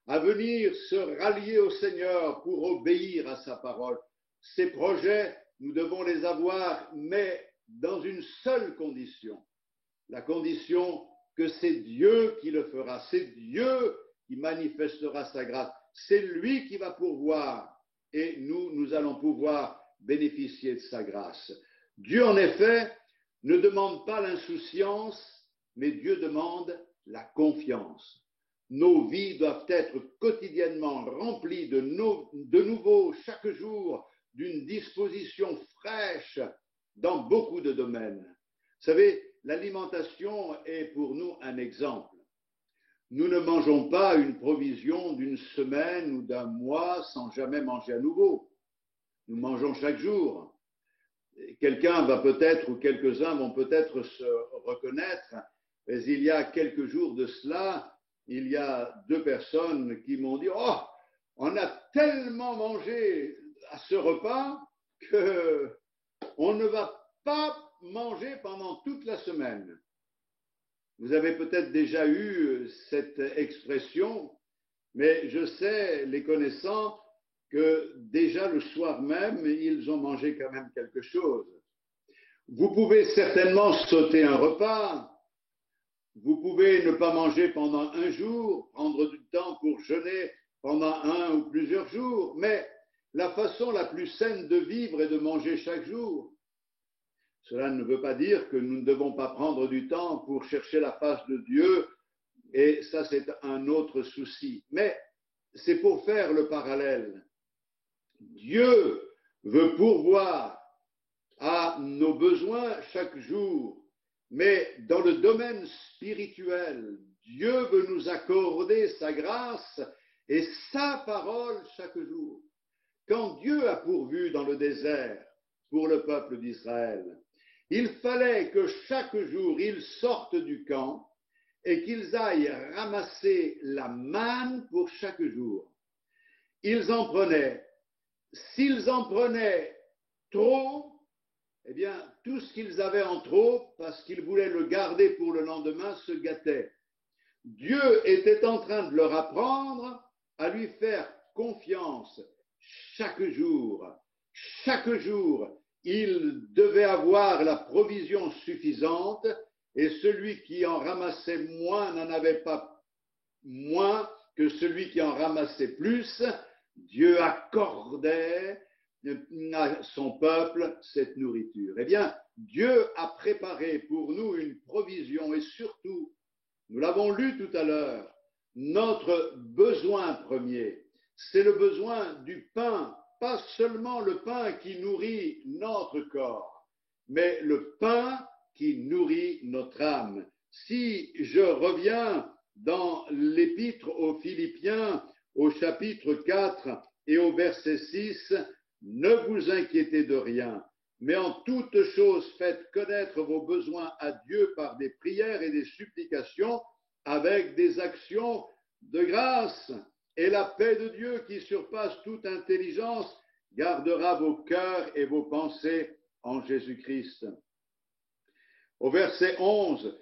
à venir se rallier au Seigneur pour obéir à sa parole. Ces projets, nous devons les avoir, mais dans une seule condition. La condition que c'est Dieu qui le fera. C'est Dieu qui manifestera sa grâce. C'est lui qui va pourvoir et nous allons pouvoir bénéficier de sa grâce. Dieu, en effet, ne demande pas l'insouciance, mais Dieu demande la confiance. Nos vies doivent être quotidiennement remplies de nouveau, chaque jour, d'une disposition fraîche dans beaucoup de domaines. Vous savez, l'alimentation est pour nous un exemple. Nous ne mangeons pas une provision d'une semaine ou d'un mois sans jamais manger à nouveau. Nous mangeons chaque jour. quelqu'un va peut-être ou quelques-uns vont peut-être se reconnaître, mais il y a quelques jours de cela, il y a 2 personnes qui m'ont dit « Oh, on a tellement mangé à ce repas qu'on ne va pas manger pendant toute la semaine. » Vous avez peut-être déjà eu cette expression, mais je sais, les connaissant, que déjà le soir même, ils ont mangé quand même quelque chose. Vous pouvez certainement sauter un repas, vous pouvez ne pas manger pendant un jour, prendre du temps pour jeûner pendant 1 ou plusieurs jours, mais la façon la plus saine de vivre est de manger chaque jour. Cela ne veut pas dire que nous ne devons pas prendre du temps pour chercher la face de Dieu, et ça c'est un autre souci. Mais c'est pour faire le parallèle. Dieu veut pourvoir à nos besoins chaque jour, mais dans le domaine spirituel, Dieu veut nous accorder sa grâce et sa parole chaque jour. Quand Dieu a pourvu dans le désert pour le peuple d'Israël, il fallait que chaque jour ils sortent du camp et qu'ils aillent ramasser la manne pour chaque jour. Ils en prenaient. S'ils en prenaient trop, eh bien, tout ce qu'ils avaient en trop, parce qu'ils voulaient le garder pour le lendemain, se gâtait. Dieu était en train de leur apprendre à lui faire confiance chaque jour. Chaque jour, il devait avoir la provision suffisante et celui qui en ramassait moins n'en avait pas moins que celui qui en ramassait plus. Dieu accordait à son peuple cette nourriture. Eh bien, Dieu a préparé pour nous une provision et surtout, nous l'avons lu tout à l'heure, notre besoin premier, c'est le besoin du pain, pas seulement le pain qui nourrit notre corps, mais le pain qui nourrit notre âme. Si je reviens dans l'épître aux Philippiens, au chapitre 4 et au verset 6, ne vous inquiétez de rien, mais en toute chose faites connaître vos besoins à Dieu par des prières et des supplications avec des actions de grâce. Et la paix de Dieu qui surpasse toute intelligence gardera vos cœurs et vos pensées en Jésus-Christ. Au verset 11,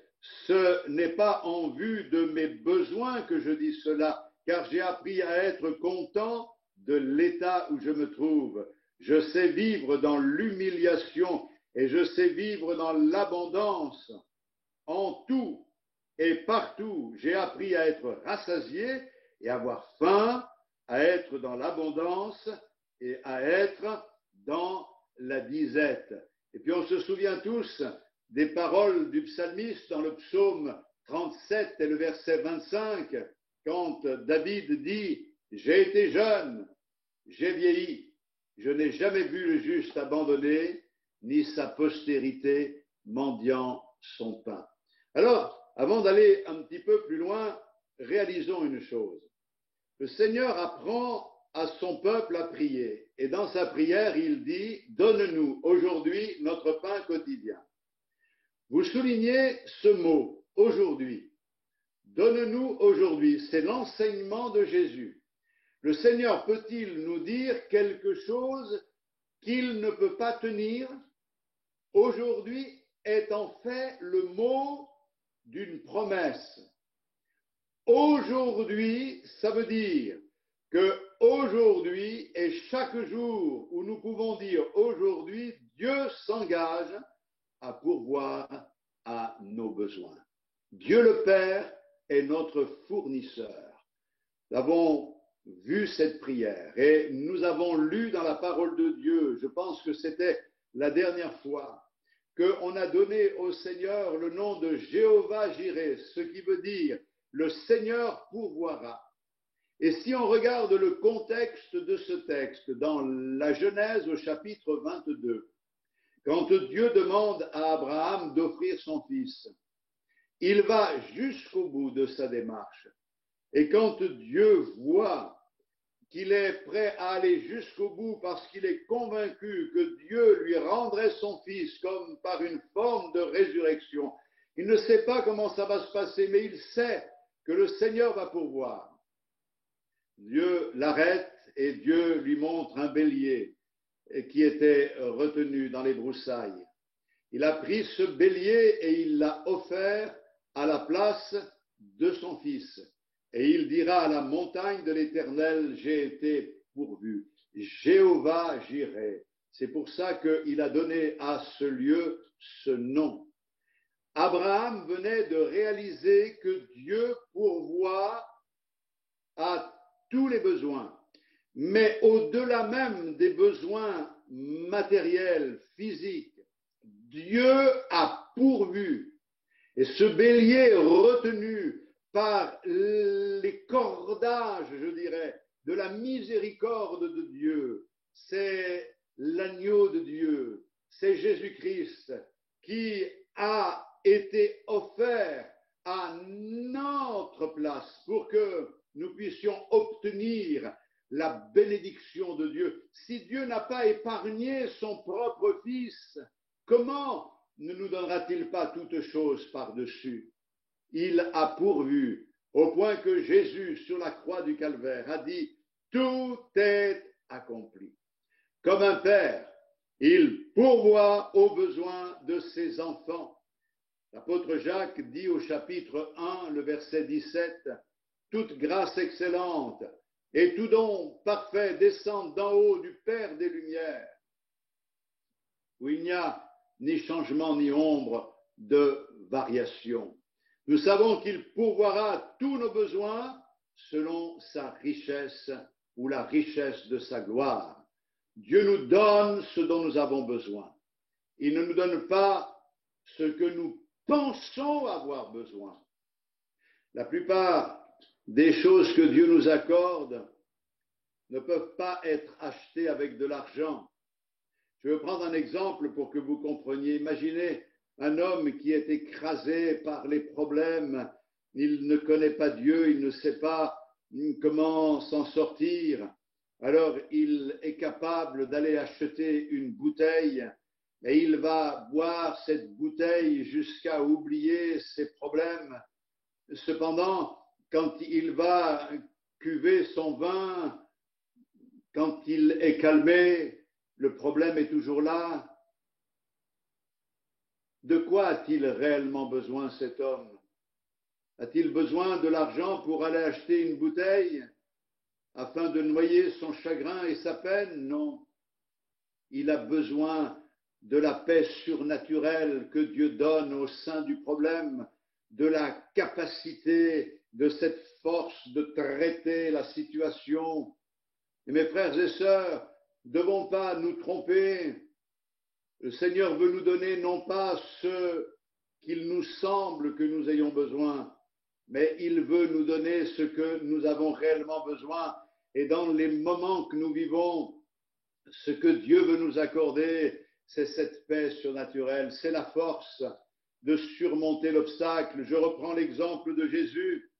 ce n'est pas en vue de mes besoins que je dis cela, car j'ai appris à être content de l'état où je me trouve. Je sais vivre dans l'humiliation et je sais vivre dans l'abondance. En tout et partout, j'ai appris à être rassasié et avoir faim, à être dans l'abondance et à être dans la disette. Et puis on se souvient tous des paroles du psalmiste dans le psaume 37 et le verset 25, quand David dit « J'ai été jeune, j'ai vieilli, je n'ai jamais vu le juste abandonné, ni sa postérité mendiant son pain. » Alors, avant d'aller un petit peu plus loin, réalisons une chose. Le Seigneur apprend à son peuple à prier. Et dans sa prière, il dit « Donne-nous aujourd'hui notre pain quotidien ». Vous soulignez ce mot « aujourd'hui ». Donne-nous aujourd'hui, c'est l'enseignement de Jésus. Le Seigneur peut-il nous dire quelque chose qu'il ne peut pas tenir? Aujourd'hui est en fait le mot d'une promesse. Aujourd'hui, ça veut dire que aujourd'hui et chaque jour où nous pouvons dire aujourd'hui, Dieu s'engage à pourvoir à nos besoins. Dieu le Père est notre fournisseur. Nous avons vu cette prière et nous avons lu dans la parole de Dieu, je pense que c'était la dernière fois, qu'on a donné au Seigneur le nom de Jéhovah Jireh, ce qui veut dire le Seigneur pourvoira. Et si on regarde le contexte de ce texte dans la Genèse au chapitre 22, quand Dieu demande à Abraham d'offrir son fils, il va jusqu'au bout de sa démarche. Et quand Dieu voit qu'il est prêt à aller jusqu'au bout parce qu'il est convaincu que Dieu lui rendrait son fils comme par une forme de résurrection. Il ne sait pas comment ça va se passer, mais il sait que le Seigneur va pourvoir. Dieu l'arrête et Dieu lui montre un bélier qui était retenu dans les broussailles. Il a pris ce bélier et il l'a offert à la place de son fils. Et il dira à la montagne de l'Éternel, j'ai été pourvu. Jéhovah Jireh. C'est pour ça qu'il a donné à ce lieu ce nom. Abraham venait de réaliser que Dieu pourvoit à tous les besoins. Mais au-delà même des besoins matériels, physiques, Dieu a pourvu. Et ce bélier retenu par les cordages, je dirais, de la miséricorde de Dieu, c'est l'agneau de Dieu, c'est Jésus-Christ qui a été offert à notre place pour que nous puissions obtenir la bénédiction de Dieu. Si Dieu n'a pas épargné son propre Fils, comment ne nous donnera-t-il pas toutes choses par-dessus? Il a pourvu, au point que Jésus, sur la croix du Calvaire, a dit « Tout est accompli ». Comme un père, il pourvoit aux besoins de ses enfants. L'apôtre Jacques dit au chapitre 1, le verset 17, « Toute grâce excellente et tout don parfait descendent d'en haut du Père des Lumières, où il n'y a ni changement ni ombre de variation. Nous savons qu'il pourvoira tous nos besoins selon sa richesse ou la richesse de sa gloire. Dieu nous donne ce dont nous avons besoin. Il ne nous donne pas ce que nous pensons avoir besoin. La plupart des choses que Dieu nous accorde ne peuvent pas être achetées avec de l'argent. Je vais prendre un exemple pour que vous compreniez. Imaginez un homme qui est écrasé par les problèmes, il ne connaît pas Dieu, il ne sait pas comment s'en sortir. Alors il est capable d'aller acheter une bouteille et il va boire cette bouteille jusqu'à oublier ses problèmes. Cependant, quand il va cuver son vin, quand il est calmé, le problème est toujours là. De quoi a-t-il réellement besoin cet homme? A-t-il besoin de l'argent pour aller acheter une bouteille afin de noyer son chagrin et sa peine? Non. Il a besoin de la paix surnaturelle que Dieu donne au sein du problème, de la capacité de cette force de traiter la situation. Et mes frères et sœurs, ne devons pas nous tromper. Le Seigneur veut nous donner non pas ce qu'il nous semble que nous ayons besoin, mais il veut nous donner ce que nous avons réellement besoin. Et dans les moments que nous vivons, ce que Dieu veut nous accorder, c'est cette paix surnaturelle, c'est la force de surmonter l'obstacle. Je reprends l'exemple de Jésus.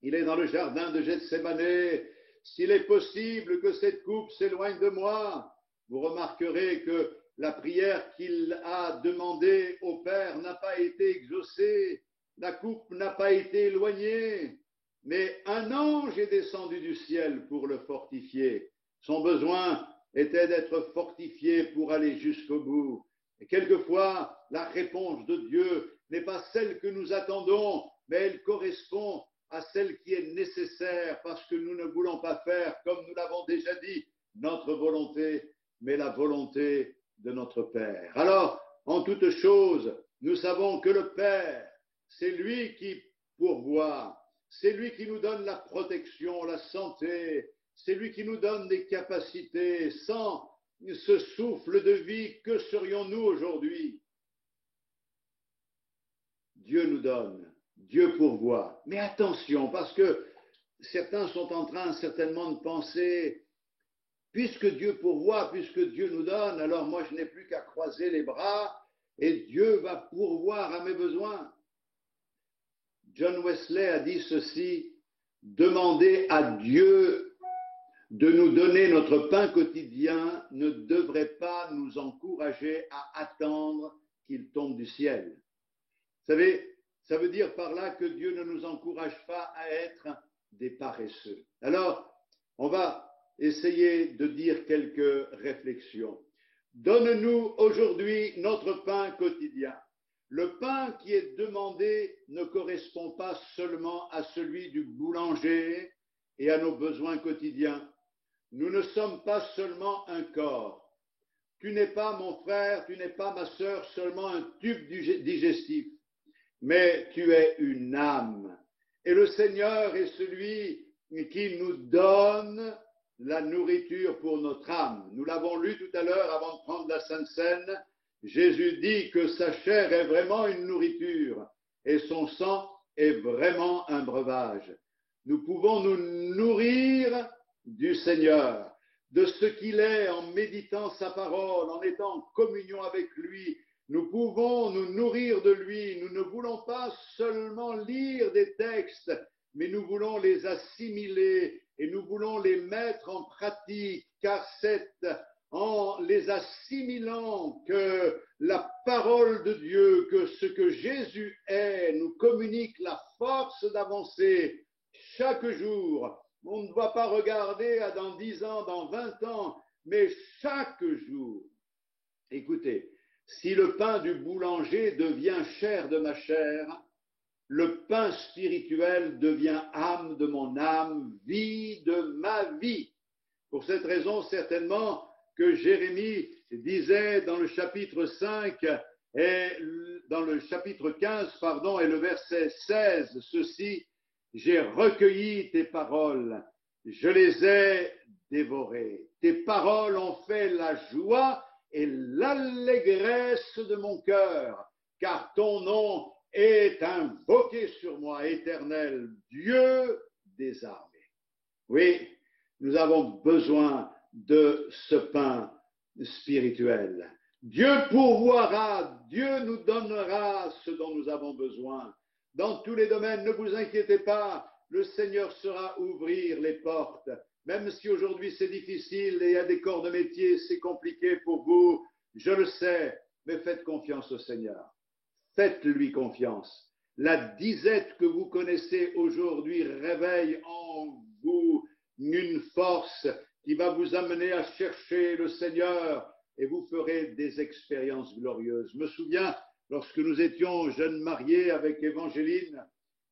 Il est dans le jardin de Gethsémanée. S'il est possible que cette coupe s'éloigne de moi, vous remarquerez que la prière qu'il a demandée au Père n'a pas été exaucée, la coupe n'a pas été éloignée, mais un ange est descendu du ciel pour le fortifier. Son besoin était d'être fortifié pour aller jusqu'au bout. Et quelquefois, la réponse de Dieu n'est pas celle que nous attendons, mais elle correspond à celle qui est nécessaire parce que nous ne voulons pas faire, comme nous l'avons déjà dit, notre volonté, mais la volonté de notre Père. Alors, en toute chose, nous savons que le Père, c'est lui qui pourvoit, c'est lui qui nous donne la protection, la santé, c'est lui qui nous donne des capacités. Sans ce souffle de vie, que serions-nous aujourd'hui? Dieu nous donne, Dieu pourvoit. Mais attention, parce que certains sont en train certainement de penser, puisque Dieu pourvoit, puisque Dieu nous donne, alors moi je n'ai plus qu'à croiser les bras et Dieu va pourvoir à mes besoins. John Wesley a dit ceci: demandez à Dieu de nous donner notre pain quotidien ne devrait pas nous encourager à attendre qu'il tombe du ciel. Vous savez, ça veut dire par là que Dieu ne nous encourage pas à être des paresseux. Alors, on va essayer de dire quelques réflexions. Donne-nous aujourd'hui notre pain quotidien. Le pain qui est demandé ne correspond pas seulement à celui du boulanger et à nos besoins quotidiens. Nous ne sommes pas seulement un corps. Tu n'es pas, mon frère, tu n'es pas, ma sœur, seulement un tube digestif, mais tu es une âme. Et le Seigneur est celui qui nous donne la nourriture pour notre âme. Nous l'avons lu tout à l'heure avant de prendre la Sainte Seine. Jésus dit que sa chair est vraiment une nourriture et son sang est vraiment un breuvage. Nous pouvons nous nourrir du Seigneur, de ce qu'il est en méditant sa parole, en étant en communion avec lui. Nous pouvons nous nourrir de lui. Nous ne voulons pas seulement lire des textes, mais nous voulons les assimiler et nous voulons les mettre en pratique, car c'est en les assimilant que la parole de Dieu, que ce que Jésus est, nous communique la force d'avancer chaque jour. On ne doit pas regarder à dans 10 ans, dans 20 ans, mais chaque jour. Écoutez, si le pain du boulanger devient chair de ma chair, le pain spirituel devient âme de mon âme, vie de ma vie. Pour cette raison, certainement, que Jérémie disait dans le chapitre 5 et dans le chapitre 15, et le verset 16, ceci: j'ai recueilli tes paroles, je les ai dévorées. Tes paroles ont fait la joie et l'allégresse de mon cœur, car ton nom est invoqué sur moi, Éternel, Dieu des armées. Oui, nous avons besoin de ce pain spirituel. Dieu pourvoira, Dieu nous donnera ce dont nous avons besoin. Dans tous les domaines, ne vous inquiétez pas, le Seigneur saura ouvrir les portes. Même si aujourd'hui c'est difficile et il y a des corps de métier, c'est compliqué pour vous, je le sais, mais faites confiance au Seigneur. Faites-lui confiance. La disette que vous connaissez aujourd'hui réveille en vous une force qui va vous amener à chercher le Seigneur et vous ferez des expériences glorieuses. Je me souviens, lorsque nous étions jeunes mariés avec Évangéline,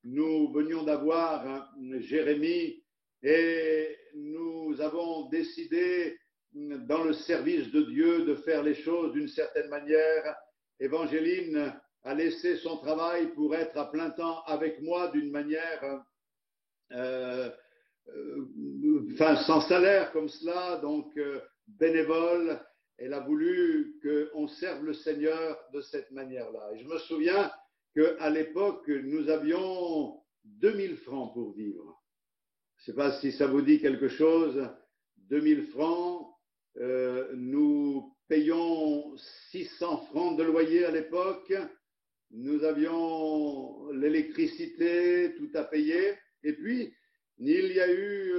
nous venions d'avoir Jérémie et nous avons décidé dans le service de Dieu de faire les choses d'une certaine manière. Évangéline a laissé son travail pour être à plein temps avec moi d'une manière sans salaire comme cela, donc bénévole. Elle a voulu qu'on serve le Seigneur de cette manière-là. Et je me souviens qu'à l'époque, nous avions 2000 francs pour vivre. Je ne sais pas si ça vous dit quelque chose. 2000 francs, nous payons 600 francs de loyer à l'époque. Nous avions l'électricité, tout à payer. Et puis, il y a eu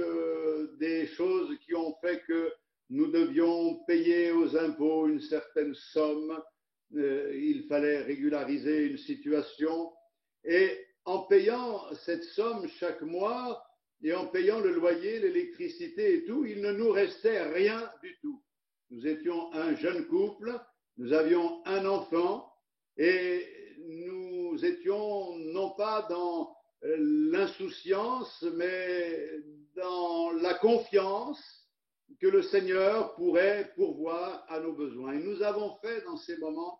des choses qui ont fait que nous devions payer aux impôts une certaine somme. Il fallait régulariser une situation. Et en payant cette somme chaque mois et en payant le loyer, l'électricité et tout, il ne nous restait rien du tout. Nous étions un jeune couple, nous avions un enfant et nous étions non pas dans l'insouciance, mais dans la confiance que le Seigneur pourrait pourvoir à nos besoins. Et nous avons fait dans ces moments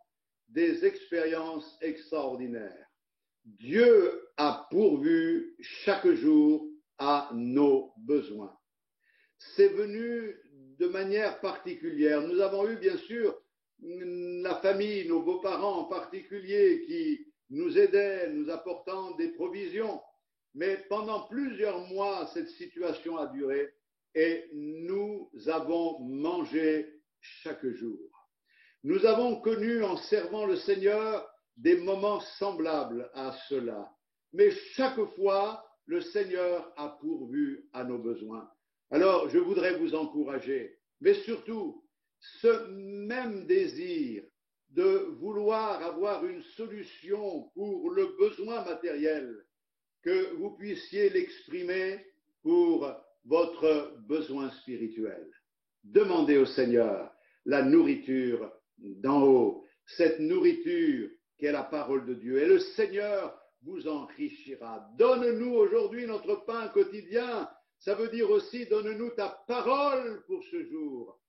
des expériences extraordinaires. Dieu a pourvu chaque jour à nos besoins. C'est venu de manière particulière. Nous avons eu bien sûr la famille, nos beaux-parents en particulier, qui nous aidaient, nous apportant des provisions. Mais pendant plusieurs mois, cette situation a duré et nous avons mangé chaque jour. Nous avons connu en servant le Seigneur des moments semblables à cela. Mais chaque fois, le Seigneur a pourvu à nos besoins. Alors, je voudrais vous encourager, mais surtout, ce même désir de vouloir avoir une solution pour le besoin matériel, que vous puissiez l'exprimer pour votre besoin spirituel. Demandez au Seigneur la nourriture d'en haut, cette nourriture qui est la parole de Dieu. Et le Seigneur vous enrichira. Donne-nous aujourd'hui notre pain quotidien. Ça veut dire aussi, donne-nous ta parole pour ce jour.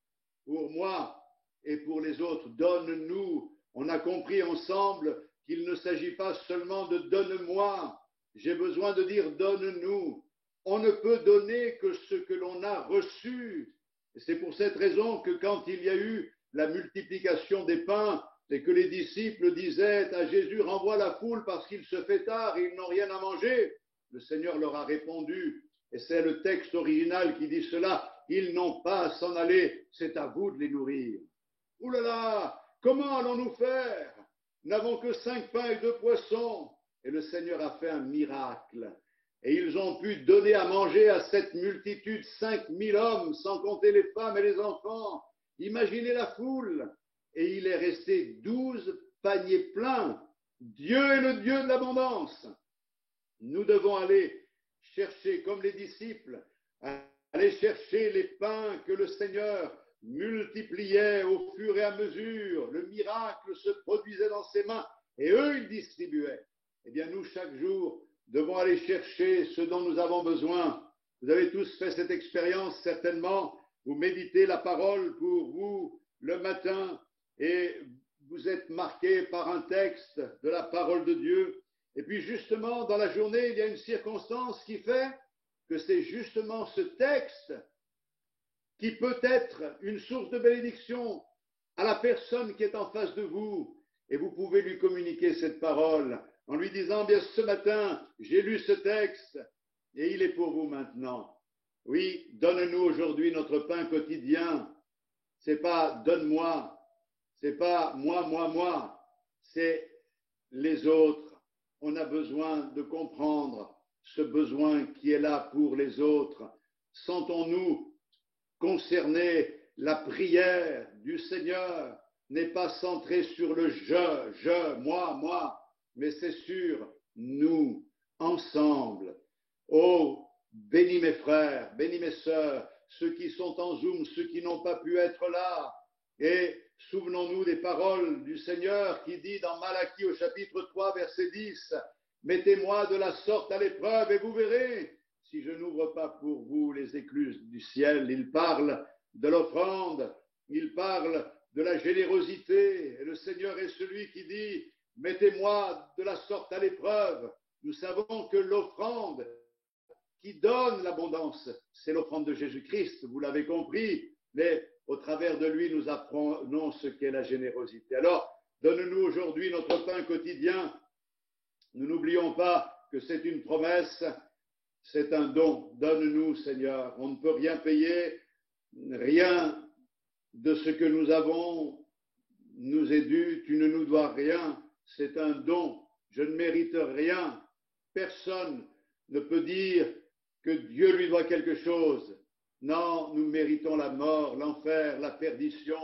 Pour moi et pour les autres, donne-nous. On a compris ensemble qu'il ne s'agit pas seulement de donne-moi. J'ai besoin de dire donne-nous. On ne peut donner que ce que l'on a reçu. Et c'est pour cette raison que quand il y a eu la multiplication des pains et que les disciples disaient à Jésus, renvoie la foule parce qu'il se fait tard et ils n'ont rien à manger, le Seigneur leur a répondu, et c'est le texte original qui dit cela, ils n'ont pas à s'en aller, c'est à vous de les nourrir. Ouh là là, comment allons-nous faire? Nous n'avons que 5 pains et 2 poissons. Et le Seigneur a fait un miracle. Et ils ont pu donner à manger à cette multitude 5000 hommes, sans compter les femmes et les enfants. Imaginez la foule. Et il est resté 12 paniers pleins. Dieu est le Dieu de l'abondance. Nous devons aller chercher, comme les disciples, aller chercher les pains que le Seigneur multipliait au fur et à mesure. Le miracle se produisait dans ses mains et eux, ils distribuaient. Eh bien, nous, chaque jour, devons aller chercher ce dont nous avons besoin. Vous avez tous fait cette expérience, certainement. Vous méditez la parole pour vous le matin et vous êtes marqué par un texte de la parole de Dieu. Et puis, justement, dans la journée, il y a une circonstance qui fait que c'est justement ce texte qui peut être une source de bénédiction à la personne qui est en face de vous. Et vous pouvez lui communiquer cette parole en lui disant, bien ce matin, j'ai lu ce texte et il est pour vous maintenant. Oui, donne-nous aujourd'hui notre pain quotidien. C'est pas donne-moi, c'est pas moi, c'est les autres. On a besoin de comprendre ce besoin qui est là pour les autres. Sentons-nous concernés, la prière du Seigneur n'est pas centrée sur le je, moi, mais c'est sur nous, ensemble. Oh, bénis mes frères, bénis mes sœurs, ceux qui sont en Zoom, ceux qui n'ont pas pu être là. Et souvenons-nous des paroles du Seigneur qui dit dans Malachie au chapitre 3, verset 10, « Mettez-moi de la sorte à l'épreuve et vous verrez, si je n'ouvre pas pour vous les écluses du ciel. » Il parle de l'offrande, il parle de la générosité. Et le Seigneur est celui qui dit, mettez-moi de la sorte à l'épreuve. Nous savons que l'offrande qui donne l'abondance, c'est l'offrande de Jésus-Christ, vous l'avez compris, mais au travers de lui, nous apprenons ce qu'est la générosité. Alors, donne-nous aujourd'hui notre pain quotidien. Nous n'oublions pas que c'est une promesse, c'est un don. Donne-nous, Seigneur. On ne peut rien payer, rien de ce que nous avons nous est dû. Tu ne nous dois rien. C'est un don. Je ne mérite rien. Personne ne peut dire que Dieu lui doit quelque chose. Non, nous méritons la mort, l'enfer, la perdition.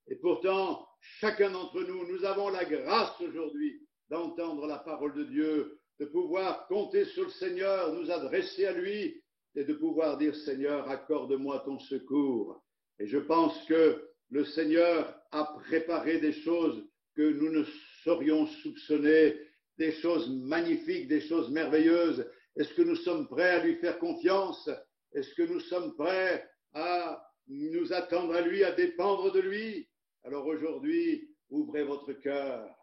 Et pourtant, chacun d'entre nous, nous avons la grâce aujourd'hui d'entendre la parole de Dieu, de pouvoir compter sur le Seigneur, nous adresser à lui et de pouvoir dire, Seigneur, accorde-moi ton secours. Et je pense que le Seigneur a préparé des choses que nous ne saurions soupçonner, des choses magnifiques, des choses merveilleuses. Est-ce que nous sommes prêts à lui faire confiance? Est-ce que nous sommes prêts à nous attendre à lui, à dépendre de lui? Alors aujourd'hui, ouvrez votre cœur,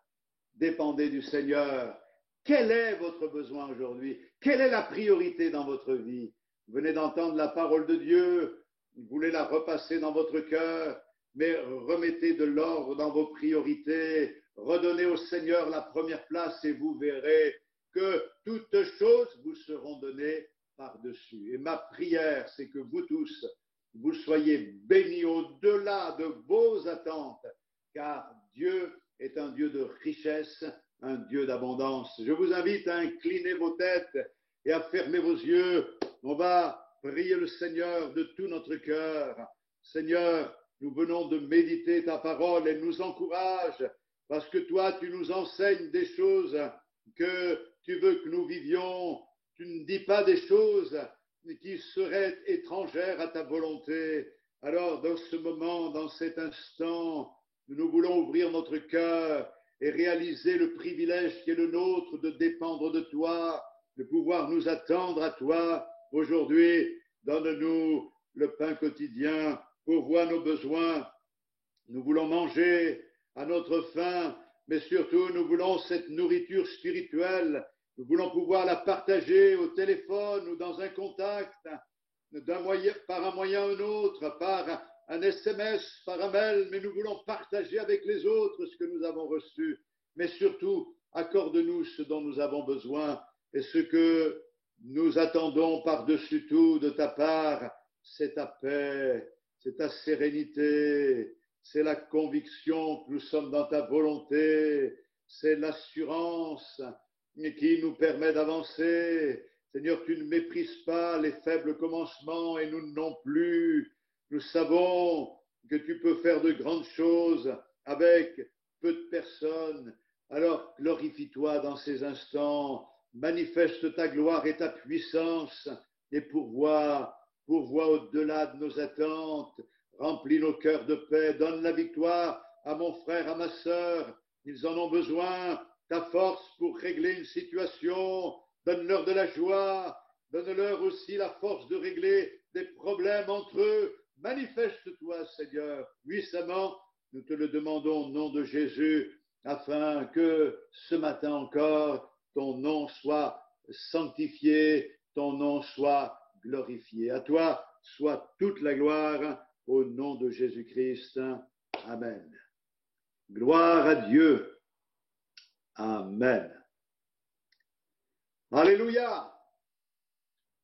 dépendez du Seigneur. Quel est votre besoin aujourd'hui? Quelle est la priorité dans votre vie? Vous venez d'entendre la parole de Dieu, vous voulez la repasser dans votre cœur, mais remettez de l'ordre dans vos priorités, redonnez au Seigneur la première place et vous verrez que toutes choses vous seront données par-dessus. Et ma prière, c'est que vous tous, vous soyez bénis au-delà de vos attentes, car Dieu est un Dieu de richesse, un Dieu d'abondance. Je vous invite à incliner vos têtes et à fermer vos yeux. On va prier le Seigneur de tout notre cœur. Seigneur, nous venons de méditer ta parole et nous encourage parce que toi, tu nous enseignes des choses que tu veux que nous vivions. Tu ne dis pas des choses qui seraient étrangères à ta volonté. Alors, dans ce moment, dans cet instant, nous voulons ouvrir notre cœur et réaliser le privilège qui est le nôtre de dépendre de toi, de pouvoir nous attendre à toi. Aujourd'hui, donne-nous le pain quotidien, pourvois nos besoins. Nous voulons manger à notre faim, mais surtout, nous voulons cette nourriture spirituelle. Nous voulons pouvoir la partager au téléphone ou dans un contact, par un moyen ou un autre, par un SMS, par un mail, mais nous voulons partager avec les autres ce que nous avons reçu. Mais surtout, accorde-nous ce dont nous avons besoin et ce que nous attendons par-dessus tout de ta part, c'est ta paix, c'est ta sérénité, c'est la conviction que nous sommes dans ta volonté, c'est l'assurance qui nous permet d'avancer. Seigneur, tu ne méprises pas les faibles commencements et nous non plus. Nous savons que tu peux faire de grandes choses avec peu de personnes. Alors glorifie-toi dans ces instants, manifeste ta gloire et ta puissance et pourvois au-delà de nos attentes, remplis nos cœurs de paix, donne la victoire à mon frère, à ma sœur, ils en ont besoin, ta force pour régler une situation, donne-leur de la joie, donne-leur aussi la force de régler des problèmes entre eux, manifeste-toi Seigneur, puissamment, nous te le demandons au nom de Jésus, afin que ce matin encore, ton nom soit sanctifié, ton nom soit glorifié. À toi soit toute la gloire au nom de Jésus-Christ. Amen. Gloire à Dieu. Amen. Alléluia.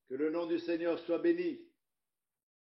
Que le nom du Seigneur soit béni.